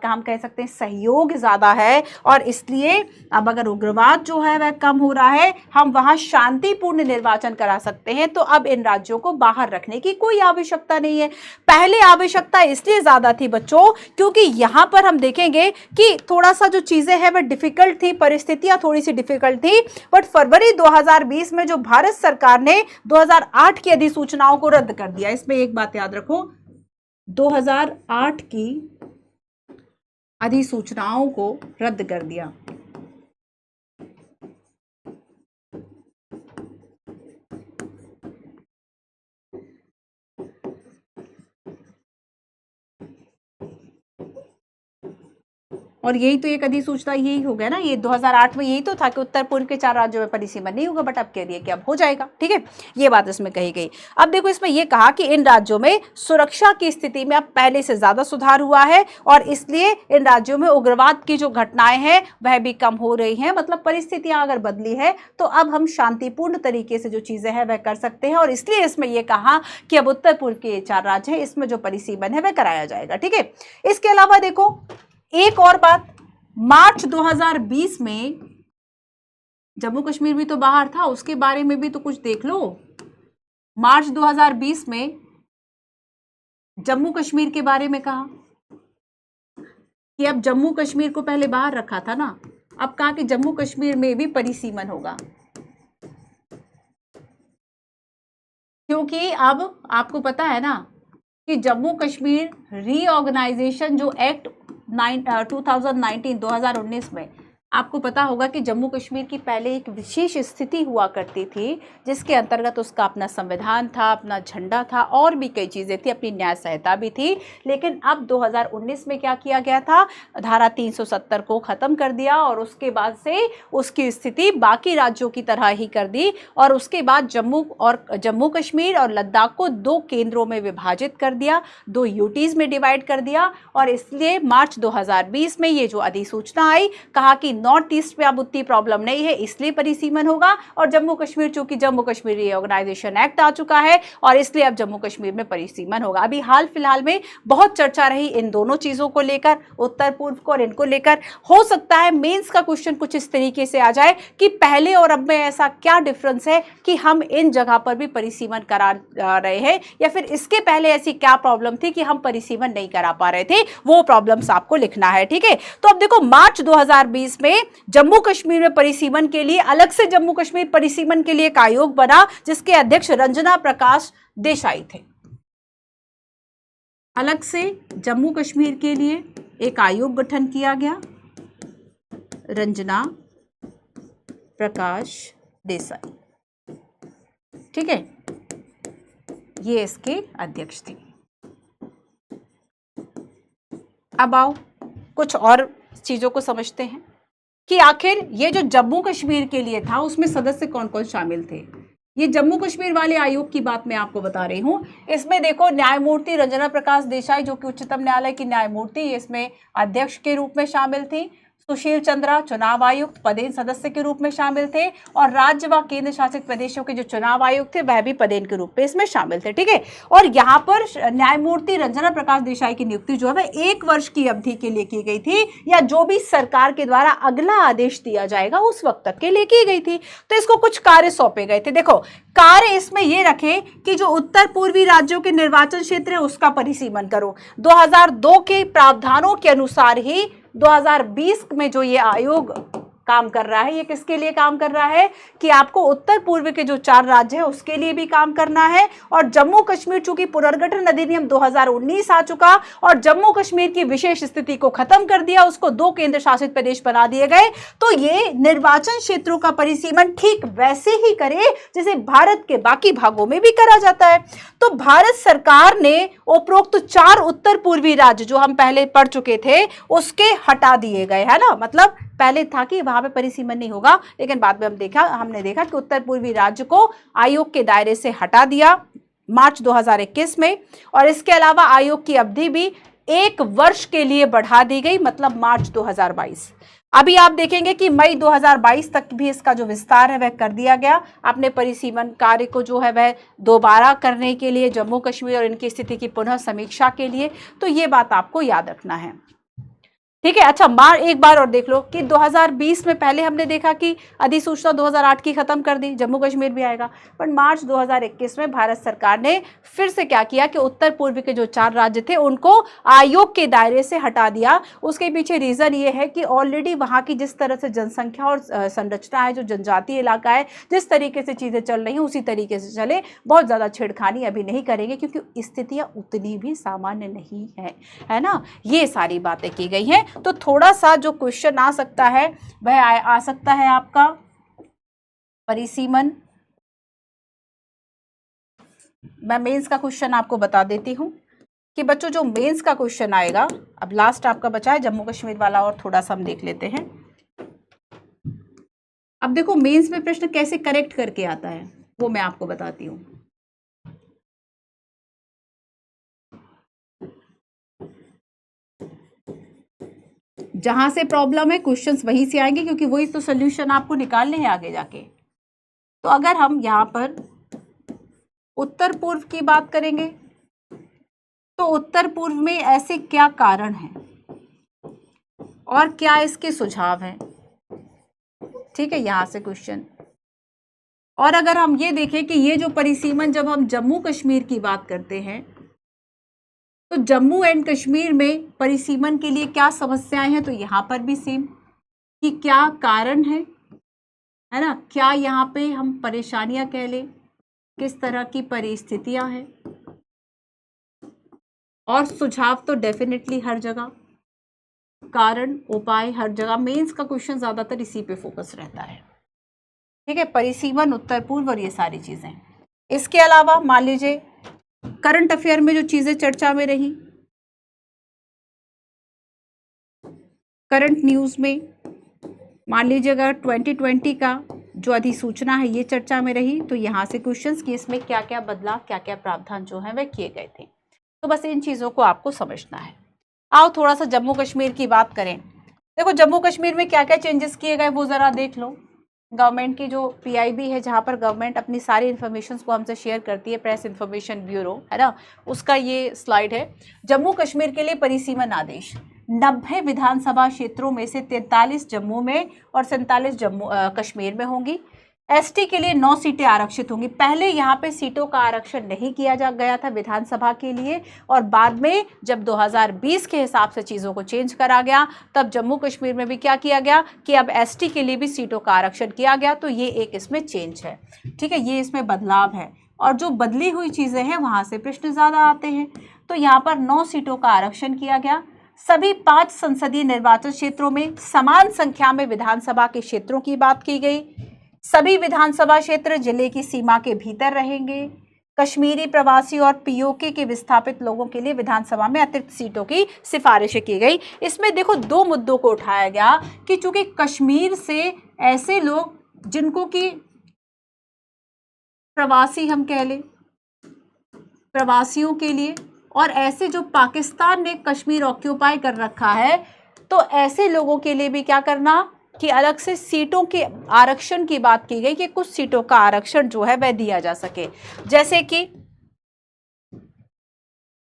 हम कह सकते हैं सहयोग ज्यादा है और इसलिए अब अगर उग्रवाद जो है वह कम हो रहा है, हम वहां शांतिपूर्ण निर्वाचन करा सकते हैं। तो अब इन राज्यों को बाहर रखने की कोई आवश्यकता नहीं है। पहले आवश्यकता इसलिए ज्यादा थी बच्चों क्योंकि यहां पर हम देखेंगे कि थोड़ा सा जो चीजें हैं वह डिफिकल्ट थी, परिस्थितियां थोड़ी सी डिफिकल्ट थी। बट फरवरी 2020 में जो भारत सरकार ने 2008 की अधिसूचनाओं को रद्द कर दिया, इसमें एक बात याद रखो, 2008 की अधिसूचनाओं को रद्द कर दिया। और यही तो एक अधिसूचना यही हो गया ना, ये 2008 में यही तो था कि उत्तर पूर्व के 4 राज्यों में परिसीमन नहीं होगा, बट अब कह दिए कि अब हो जाएगा। ठीक है, ये बात इसमें कही गई। अब देखो इसमें यह कहा कि इन राज्यों में सुरक्षा की स्थिति में अब पहले से ज्यादा सुधार हुआ है और इसलिए इन राज्यों में उग्रवाद की जो घटनाएं हैं वह भी कम हो रही हैं। मतलब परिस्थितियां अगर बदली है तो अब हम शांतिपूर्ण तरीके से जो चीजें हैं वह कर सकते हैं और इसलिए इसमें यह कहा कि अब उत्तर पूर्व के 4 राज्य हैं, इसमें जो परिसीमन है वह कराया जाएगा। ठीक है, इसके अलावा देखो एक और बात, मार्च 2020 में जम्मू कश्मीर भी तो बाहर था, उसके बारे में भी तो कुछ देख लो। मार्च 2020 में जम्मू कश्मीर के बारे में कहा कि अब जम्मू कश्मीर को पहले बाहर रखा था ना, अब कहा कि जम्मू कश्मीर में भी परिसीमन होगा क्योंकि अब आपको पता है ना कि जम्मू कश्मीर रीऑर्गेनाइजेशन जो एक्ट 2019 में आपको पता होगा कि जम्मू कश्मीर की पहले एक विशेष स्थिति हुआ करती थी जिसके अंतर्गत उसका अपना संविधान था, अपना झंडा था और भी कई चीज़ें थी, अपनी न्याय संहिता भी थी। लेकिन अब 2019 में क्या किया गया था, धारा 370 को ख़त्म कर दिया और उसके बाद से उसकी स्थिति बाकी राज्यों की तरह ही कर दी और उसके बाद जम्मू कश्मीर और लद्दाख को 2 केंद्रों में विभाजित कर दिया, 2 यूटीज़ में डिवाइड कर दिया। और इसलिए मार्च 2020 में ये जो अधिसूचना आई, कहा कि नॉर्थ ईस्ट में अब उतनी प्रॉब्लम नहीं है इसलिए परिसीमन होगा और जम्मू कश्मीर, चूंकि जम्मू कश्मीर रीऑर्गेनाइजेशन एक्ट आ चुका है और इसलिए अब जम्मू कश्मीर में परिसीमन होगा। अभी हाल फिलहाल में बहुत चर्चा रही इन दोनों चीजों को लेकर, उत्तर पूर्व को और इनको लेकर। हो सकता है मेंस का क्वेश्चन कुछ इस तरीके से आ जाए कि पहले और अब में ऐसा क्या डिफरेंस है कि हम इन जगह पर भी परिसीमन करा रहे हैं या फिर इसके पहले ऐसी क्या प्रॉब्लम थी कि हम परिसीमन नहीं करा पा रहे थे, वो प्रॉब्लम्स आपको लिखना है। ठीक है, तो अब देखो मार्च 2020 में जम्मू कश्मीर में परिसीमन के लिए अलग से जम्मू कश्मीर परिसीमन के लिए एक आयोग बना जिसके अध्यक्ष रंजना प्रकाश देसाई थे। अलग से जम्मू कश्मीर के लिए एक आयोग गठन किया गया, रंजना प्रकाश देसाई। ठीक है, ये इसके अध्यक्ष थे। अब आओ कुछ और चीजों को समझते हैं कि आखिर ये जो जम्मू कश्मीर के लिए था उसमें सदस्य कौन कौन शामिल थे। ये जम्मू कश्मीर वाले आयोग की बात मैं आपको बता रही हूं। इसमें देखो न्यायमूर्ति रंजना प्रकाश देसाई जो कि उच्चतम न्यायालय की न्यायमूर्ति इसमें अध्यक्ष के रूप में शामिल थी। सुशील चंद्रा चुनाव आयुक्त पदेन सदस्य के रूप में शामिल थे और राज्य व केंद्र शासित प्रदेशों के जो चुनाव आयुक्त थे वह भी पदेन के रूप में इसमें शामिल थे। ठीक है, और यहाँ पर न्यायमूर्ति रंजना प्रकाश देसाई की नियुक्ति जो है वह 1 वर्ष की अवधि के लिए की गई थी, या जो भी सरकार के द्वारा अगला आदेश दिया जाएगा उस वक्त तक के लिए की गई थी। तो इसको कुछ कार्य सौंपे गए थे। देखो कार्य इसमें ये रखे कि जो उत्तर पूर्वी राज्यों के निर्वाचन क्षेत्र है उसका परिसीमन करो। 2002 के प्रावधानों के अनुसार ही 2020 में जो ये आयोग काम कर रहा है, ये किसके लिए काम कर रहा है कि आपको उत्तर पूर्व के जो 4 राज्य है उसके लिए भी काम करना है। और जम्मू कश्मीर चूंकि पुनर्गठन अधिनियम 2019 आ चुका और जम्मू कश्मीर की विशेष स्थिति को खत्म कर दिया, उसको 2 केंद्र शासित प्रदेश बना दिए गए, तो ये निर्वाचन क्षेत्रों का परिसीमन ठीक वैसे ही करे जैसे भारत के बाकी भागों में भी करा जाता है। तो भारत सरकार ने उपरोक्त 4 उत्तर पूर्वी राज्य जो हम पहले पढ़ चुके थे उसके हटा दिए गए, है ना। मतलब पहले था कि वहां पे परिसीमन नहीं होगा, लेकिन बाद में हमने देखा कि उत्तर पूर्वी राज्य को आयोग के दायरे से हटा दिया मार्च 2021 में। और इसके अलावा आयोग की अवधि भी 1 वर्ष के लिए बढ़ा दी गई, मतलब मार्च 2022। अभी आप देखेंगे कि मई 2022 तक भी इसका जो विस्तार है वह कर दिया गया, अपने परिसीमन कार्य को जो है वह दोबारा करने के लिए, जम्मू कश्मीर और इनकी स्थिति की पुनः समीक्षा के लिए। तो ये बात आपको याद रखना है। ठीक है, अच्छा एक बार और देख लो कि 2020 में पहले हमने देखा कि अधिसूचना 2008 की खत्म कर दी, जम्मू कश्मीर भी आएगा, पर मार्च 2021 में भारत सरकार ने फिर से क्या किया कि उत्तर पूर्व के जो 4 राज्य थे उनको आयोग के दायरे से हटा दिया। उसके पीछे रीजन ये है कि ऑलरेडी वहां की जिस तरह से जनसंख्या और संरचना है, जो जनजातीय इलाका है, जिस तरीके से चीजें चल रही हैं उसी तरीके से चले, बहुत ज्यादा छेड़खानी अभी नहीं करेंगे क्योंकि स्थितियां उतनी भी सामान्य नहीं है ना। ये सारी बातें की गई हैं। तो थोड़ा सा जो क्वेश्चन आ सकता है वह आ सकता है आपका परिसीमन। मैं मेंस का क्वेश्चन आपको बता देती हूं कि बच्चों जो मेंस का क्वेश्चन आएगा, अब लास्ट आपका बचा है जम्मू कश्मीर वाला, और थोड़ा सा हम देख लेते हैं। अब देखो मेंस में प्रश्न कैसे करेक्ट करके आता है वो मैं आपको बताती हूँ। जहां से प्रॉब्लम है क्वेश्चंस वहीं से आएंगे, क्योंकि वही तो सोल्यूशन आपको निकालने हैं आगे जाके। तो अगर हम यहां पर उत्तर पूर्व की बात करेंगे तो उत्तर पूर्व में ऐसे क्या कारण हैं और क्या इसके सुझाव हैं। ठीक है, यहां से क्वेश्चन। और अगर हम ये देखें कि ये जो परिसीमन, जब हम जम्मू कश्मीर की बात करते हैं तो जम्मू एंड कश्मीर में परिसीमन के लिए क्या समस्याएं हैं, तो यहां पर भी सेम कि क्या कारण है ना, क्या यहाँ पे हम परेशानियां कह लें, किस तरह की परिस्थितियां हैं, और सुझाव तो डेफिनेटली हर जगह, कारण उपाय हर जगह। मेंस का क्वेश्चन ज्यादातर इसी पे फोकस रहता है। ठीक है, परिसीमन, उत्तर पूर्व और ये सारी चीजें। इसके अलावा मान लीजिए करंट अफेयर में जो चीजें चर्चा में रही, करंट न्यूज में मान लीजिए अगर 2020 का जो अधिसूचना है ये चर्चा में रही, तो यहाँ से क्वेश्चंस कि इसमें क्या क्या बदलाव, क्या क्या प्रावधान जो है वह किए गए थे। तो बस इन चीज़ों को आपको समझना है। आओ थोड़ा सा जम्मू कश्मीर की बात करें। देखो जम्मू कश्मीर में क्या क्या चेंजेस किए गए वो ज़रा देख लो। गवर्नमेंट की जो PIB है, जहाँ पर गवर्नमेंट अपनी सारी इन्फॉर्मेशन को हमसे शेयर करती है, प्रेस इन्फॉर्मेशन ब्यूरो, है ना, उसका ये स्लाइड है। जम्मू कश्मीर के लिए परिसीमन आदेश 90 विधानसभा क्षेत्रों में से 43 जम्मू में और 47 कश्मीर में होंगी। ST के लिए 9 सीटें आरक्षित होंगी। पहले यहाँ पे सीटों का आरक्षण नहीं किया जा गया था विधानसभा के लिए, और बाद में जब 2020 के हिसाब से चीज़ों को चेंज करा गया तब जम्मू कश्मीर में भी क्या किया गया कि अब ST के लिए भी सीटों का आरक्षण किया गया। तो ये एक इसमें चेंज है। ठीक है, ये इसमें बदलाव है। और जो बदली हुई चीज़ें हैं वहाँ से प्रश्न ज़्यादा आते हैं। तो यहाँ पर 9 सीटों का आरक्षण किया गया। सभी 5 संसदीय निर्वाचन क्षेत्रों में समान संख्या में विधानसभा के क्षेत्रों की बात की गई। सभी विधानसभा क्षेत्र जिले की सीमा के भीतर रहेंगे। कश्मीरी प्रवासी और POK के विस्थापित लोगों के लिए विधानसभा में अतिरिक्त सीटों की सिफारिश की गई। इसमें देखो 2 मुद्दों को उठाया गया कि चूंकि कश्मीर से ऐसे लोग जिनको कि प्रवासी हम कह लें, प्रवासियों के लिए, और ऐसे जो पाकिस्तान ने कश्मीर ऑक्यूपाई कर रखा है तो ऐसे लोगों के लिए भी क्या करना कि अलग से सीटों के आरक्षण की बात की गई कि कुछ सीटों का आरक्षण जो है वह दिया जा सके। जैसे कि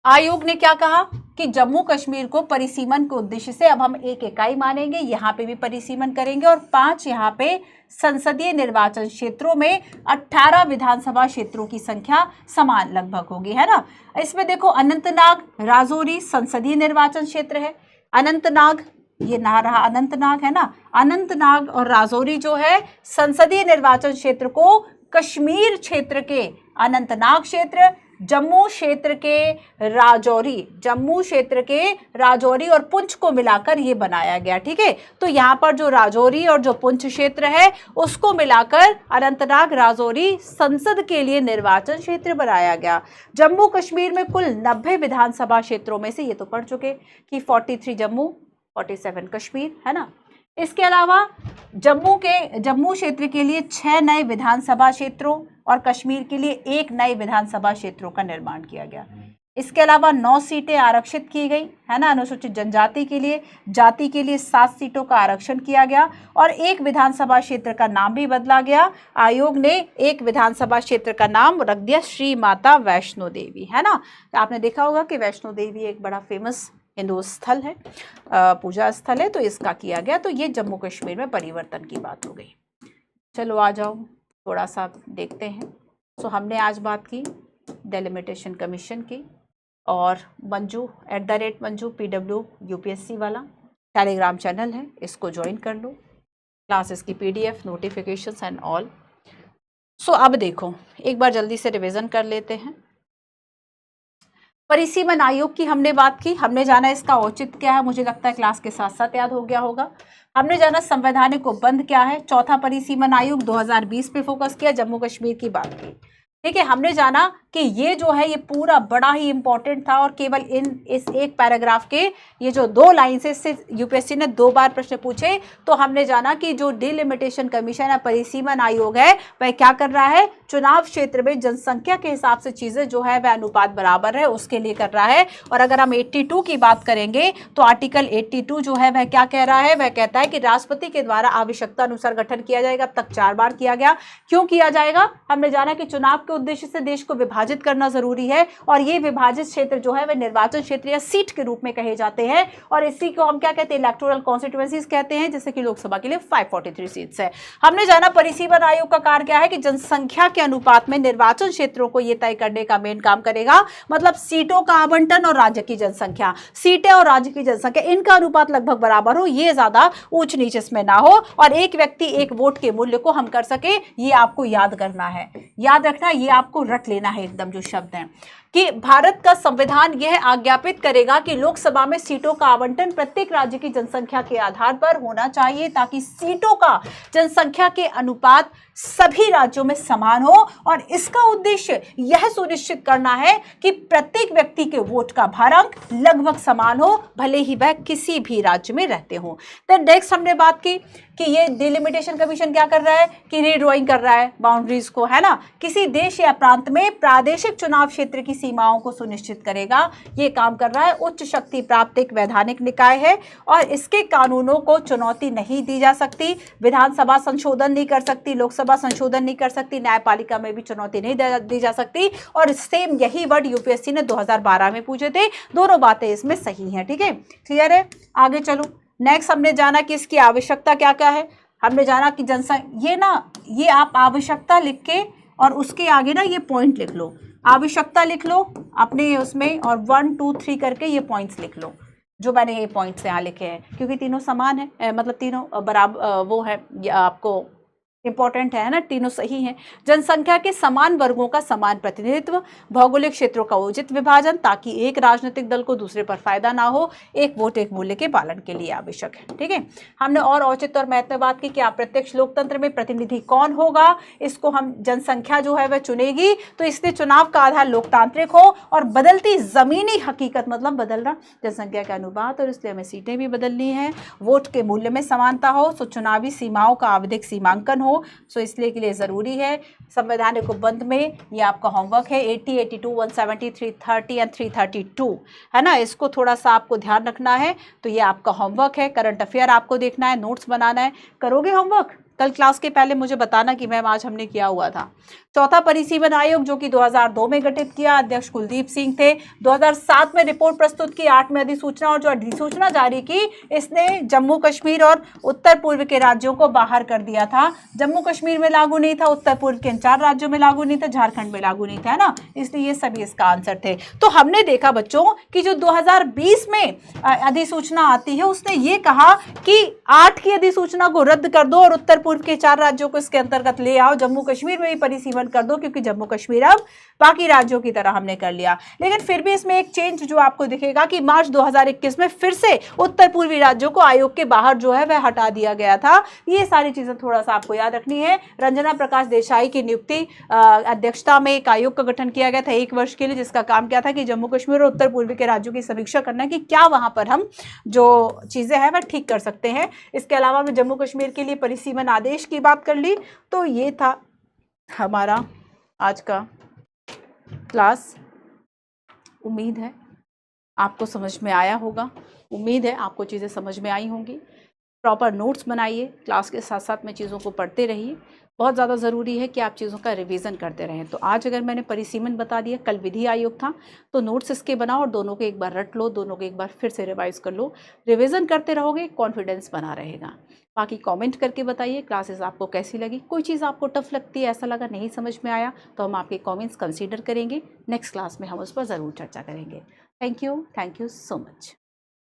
आयोग ने क्या कहा कि जम्मू कश्मीर को परिसीमन के उद्देश्य से अब हम एक इकाई मानेंगे, यहां पे भी परिसीमन करेंगे और 5 यहां पे संसदीय निर्वाचन क्षेत्रों में 18 विधानसभा क्षेत्रों की संख्या समान लगभग होगी, है ना। इसमें देखो अनंतनाग राजौरी संसदीय निर्वाचन क्षेत्र है। अनंतनाग, ये ना रहा अनंतनाग, है ना। अनंतनाग और राजौरी जो है संसदीय निर्वाचन क्षेत्र को कश्मीर क्षेत्र के अनंतनाग क्षेत्र, जम्मू क्षेत्र के राजौरी और पुंछ को मिलाकर ये बनाया गया, ठीक है। तो यहाँ पर जो राजौरी और जो पुंछ क्षेत्र है उसको मिलाकर अनंतनाग राजौरी संसद के लिए निर्वाचन क्षेत्र बनाया गया। जम्मू कश्मीर में कुल 90 विधानसभा क्षेत्रों में से ये तो पढ़ चुके कि 43 जम्मू 47 कश्मीर, है ना। इसके अलावा जम्मू क्षेत्र के लिए 6 नए विधानसभा क्षेत्रों और कश्मीर के लिए 1 नए विधानसभा क्षेत्रों का निर्माण किया गया। इसके अलावा 9 सीटें आरक्षित की गई, है ना। अनुसूचित जनजाति के लिए, जाति के लिए 7 सीटों का आरक्षण किया गया और 1 विधानसभा क्षेत्र का नाम भी बदला गया। आयोग ने 1 विधानसभा क्षेत्र का नाम रख दिया श्री माता वैष्णो देवी, है ना। आपने देखा होगा कि वैष्णो देवी एक बड़ा फेमस हिंदू स्थल है, पूजा स्थल है, तो इसका किया गया। तो ये जम्मू कश्मीर में परिवर्तन की बात हो गई। चलो आ जाओ थोड़ा सा देखते हैं। सो हमने आज बात की डेलिमिटेशन कमीशन की और मंजू @मंजू PW UPSC वाला टेलीग्राम चैनल है, इसको ज्वाइन कर लो। क्लासेस की PDF नोटिफिकेशंस एंड ऑल। सो अब देखो एक बार जल्दी से रिवीजन कर लेते हैं। परिसीमन आयोग की हमने बात की, हमने जाना इसका औचित्य क्या है, मुझे लगता है क्लास के साथ साथ याद हो गया होगा। हमने जाना संवैधानिक उपबंध क्या है, चौथा परिसीमन आयोग 2020 पे फोकस किया, जम्मू कश्मीर की बात की, ठीक है। हमने जाना कि ये जो है ये पूरा बड़ा ही इंपॉर्टेंट था और केवल इस एक पैराग्राफ के ये जो 2 लाइन से इससे यूपीएससी ने 2 बार प्रश्न पूछे। तो हमने जाना कि जो डिलिमिटेशन कमीशन है, परिसीमन आयोग है, वह क्या कर रहा है, चुनाव क्षेत्र में जनसंख्या के हिसाब से चीजें जो है वह अनुपात बराबर है उसके लिए कर रहा है। और अगर हम 82 की बात करेंगे तो आर्टिकल 82 जो है वह क्या कह रहा है, वह कहता है कि राष्ट्रपति के द्वारा आवश्यकता अनुसार गठन किया जाएगा। अब तक 4 बार किया गया, क्यों किया जाएगा, हमने जाना कि चुनाव के उद्देश्य से देश को विभाजित करना जरूरी है और ये विभाजित क्षेत्र जो है वह निर्वाचन क्षेत्र या सीट के रूप में कहे जाते हैं और इसी को हम क्या कहते हैं, इलेक्टोरल कॉन्स्टिट्यूएंसीज कहते हैं, जैसे कि लोकसभा के लिए 543 सीट्स है। हमने जाना परिसीमन आयोग का कार्य क्या है कि जनसंख्या के अनुपात में निर्वाचन क्षेत्रों को यह तय करने का मेन काम करेगा, मतलब सीटों का आवंटन और राज्य की जनसंख्या, सीटें और राज्य की जनसंख्या इनका अनुपात लगभग बराबर हो, ये ज्यादा ऊंच नीच इसमें ना हो और एक व्यक्ति एक वोट के मूल्य को हम कर सके, ये आपको याद करना है, याद रखना, ये आपको रट लेना है एकदम जो शब्द हैं कि भारत का संविधान यह आज्ञापित करेगा कि लोकसभा में सीटों का आवंटन प्रत्येक राज्य की जनसंख्या के आधार पर होना चाहिए ताकि सीटों का जनसंख्या के अनुपात सभी राज्यों में समान हो और इसका उद्देश्य यह सुनिश्चित करना है कि प्रत्येक व्यक्ति के वोट का भारांक लगभग समान हो, भले ही वह किसी भी राज्य में रहते हो। तो नेक्स्ट हमने बात की कि ये डिलिमिटेशन कमीशन क्या कर रहा है कि रीड्राइंग कर रहा है बाउंड्रीज को, है ना। किसी देश या प्रांत में प्रादेशिक चुनाव क्षेत्र की सीमाओं को सुनिश्चित करेगा, ये काम कर रहा है। उच्च शक्ति प्राप्त एक वैधानिक निकाय है और इसके कानूनों को चुनौती नहीं दी जा सकती। विधानसभा संशोधन नहीं कर सकती, लोकसभा संशोधन नहीं कर सकती, न्यायपालिका में भी चुनौती नहीं दी जा सकती और सेम यही वर्ड यूपीएससी ने 2012 में पूछे थे। दोनों बातें इसमें सही हैं, ठीक है, क्लियर है। आगे चलो, नेक्स्ट हमने जाना कि इसकी आवश्यकता क्या क्या है। हमने जाना कि जनसंख्या, ये आप आवश्यकता लिख के और उसके आगे ना ये पॉइंट लिख लो, आवश्यकता लिख लो अपने उसमें और 1 2 3 करके ये पॉइंट्स लिख लो जो मैंने ये पॉइंट्स यहाँ लिखे हैं, क्योंकि तीनों समान है, मतलब तीनों बराबर वो है, आपको इंपॉर्टेंट है ना, तीनों सही हैं। जनसंख्या के समान वर्गों का समान प्रतिनिधित्व, भौगोलिक क्षेत्रों का उचित विभाजन ताकि एक राजनीतिक दल को दूसरे पर फायदा ना हो, एक वोट एक मूल्य के पालन के लिए आवश्यक है, ठीक है। हमने और औचित्य और महत्व में बात की कि अप्रत्यक्ष लोकतंत्र में प्रतिनिधि कौन होगा, इसको हम जनसंख्या जो है वह चुनेगी, तो इसलिए चुनाव का आधार लोकतांत्रिक हो और बदलती जमीनी हकीकत, मतलब बदल रहा जनसंख्या का अनुपात और इसलिए हमें सीटें भी बदलनी है, वोट के मूल्य में समानता हो, तो चुनावी सीमाओं का आवधिक सीमांकन हो हो, सो इसलिए के लिए ज़रूरी है संवैधानिक उपबंध में ये आपका होमवर्क है 80, 82, 170, 330 एंड 332, है ना। इसको थोड़ा सा आपको ध्यान रखना है। तो ये आपका होमवर्क है, करंट अफेयर आपको देखना है, नोट्स बनाना है। करोगे होमवर्क? कल क्लास के पहले मुझे बताना कि मैम आज हमने किया हुआ था। चौथा परिसीमन आयोग जो कि 2002 में गठित किया, अध्यक्ष कुलदीप सिंह थे। 2007 में रिपोर्ट प्रस्तुत की, 8 में अधिसूचना, और जो अधिसूचना जारी की इसने जम्मू कश्मीर और उत्तर पूर्व के राज्यों को बाहर कर दिया था। जम्मू कश्मीर में लागू नहीं था, उत्तर पूर्व के 4 राज्यों में लागू नहीं था, झारखंड में लागू नहीं था, है ना। इसलिए ये सभी इसका आंसर थे। तो हमने देखा बच्चों कि जो 2020 में अधिसूचना आती है उसने ये कहा कि 8 की अधिसूचना को रद्द कर दो और उत्तर पूर्व के 4 राज्यों को इसके अंतर्गत ले आओ, जम्मू कश्मीर में भी परिसीमन कर दो, क्योंकि जम्मू कश्मीर अब बाकी राज्यों की तरह हमने कर लिया। लेकिन फिर भी इसमें एक चेंज जो आपको दिखेगा कि मार्च 2021 में फिर से उत्तर पूर्वी राज्यों को आयोग के बाहर जो है वह हटा दिया गया था। ये सारी चीजें थोड़ा सा आपको याद रखनी है। रंजना प्रकाश देसाई की नियुक्ति अध्यक्षता में एक आयोग का गठन किया गया था 1 वर्ष के लिए, जिसका काम क्या था कि जम्मू कश्मीर और उत्तर पूर्वी के राज्यों की समीक्षा करना कि क्या वहां पर हम जो चीजें हैं वह ठीक कर सकते हैं। इसके अलावा भी जम्मू कश्मीर के लिए परिसीमन आदेश की बात कर ली। तो ये था हमारा आज का क्लास। उम्मीद है आपको समझ में आया होगा, उम्मीद है आपको चीज़ें समझ में आई होंगी। प्रॉपर नोट्स बनाइए, क्लास के साथ साथ में चीज़ों को पढ़ते रहिए। बहुत ज़्यादा ज़रूरी है कि आप चीज़ों का रिवीजन करते रहें। तो आज अगर मैंने परिसीमन बता दिया, कल विधि आयोग था, तो नोट्स इसके बनाओ और दोनों को एक बार रट लो, दोनों को एक बार फिर से रिवाइज कर लो। रिवीजन करते रहोगे, कॉन्फिडेंस बना रहेगा। बाकी कमेंट करके बताइए क्लासेस आपको कैसी लगी। कोई चीज़ आपको टफ लगती है, ऐसा लगा नहीं समझ में आया, तो हम आपके कमेंट्स कंसीडर करेंगे। नेक्स्ट क्लास में हम उस पर ज़रूर चर्चा करेंगे। Thank you so much.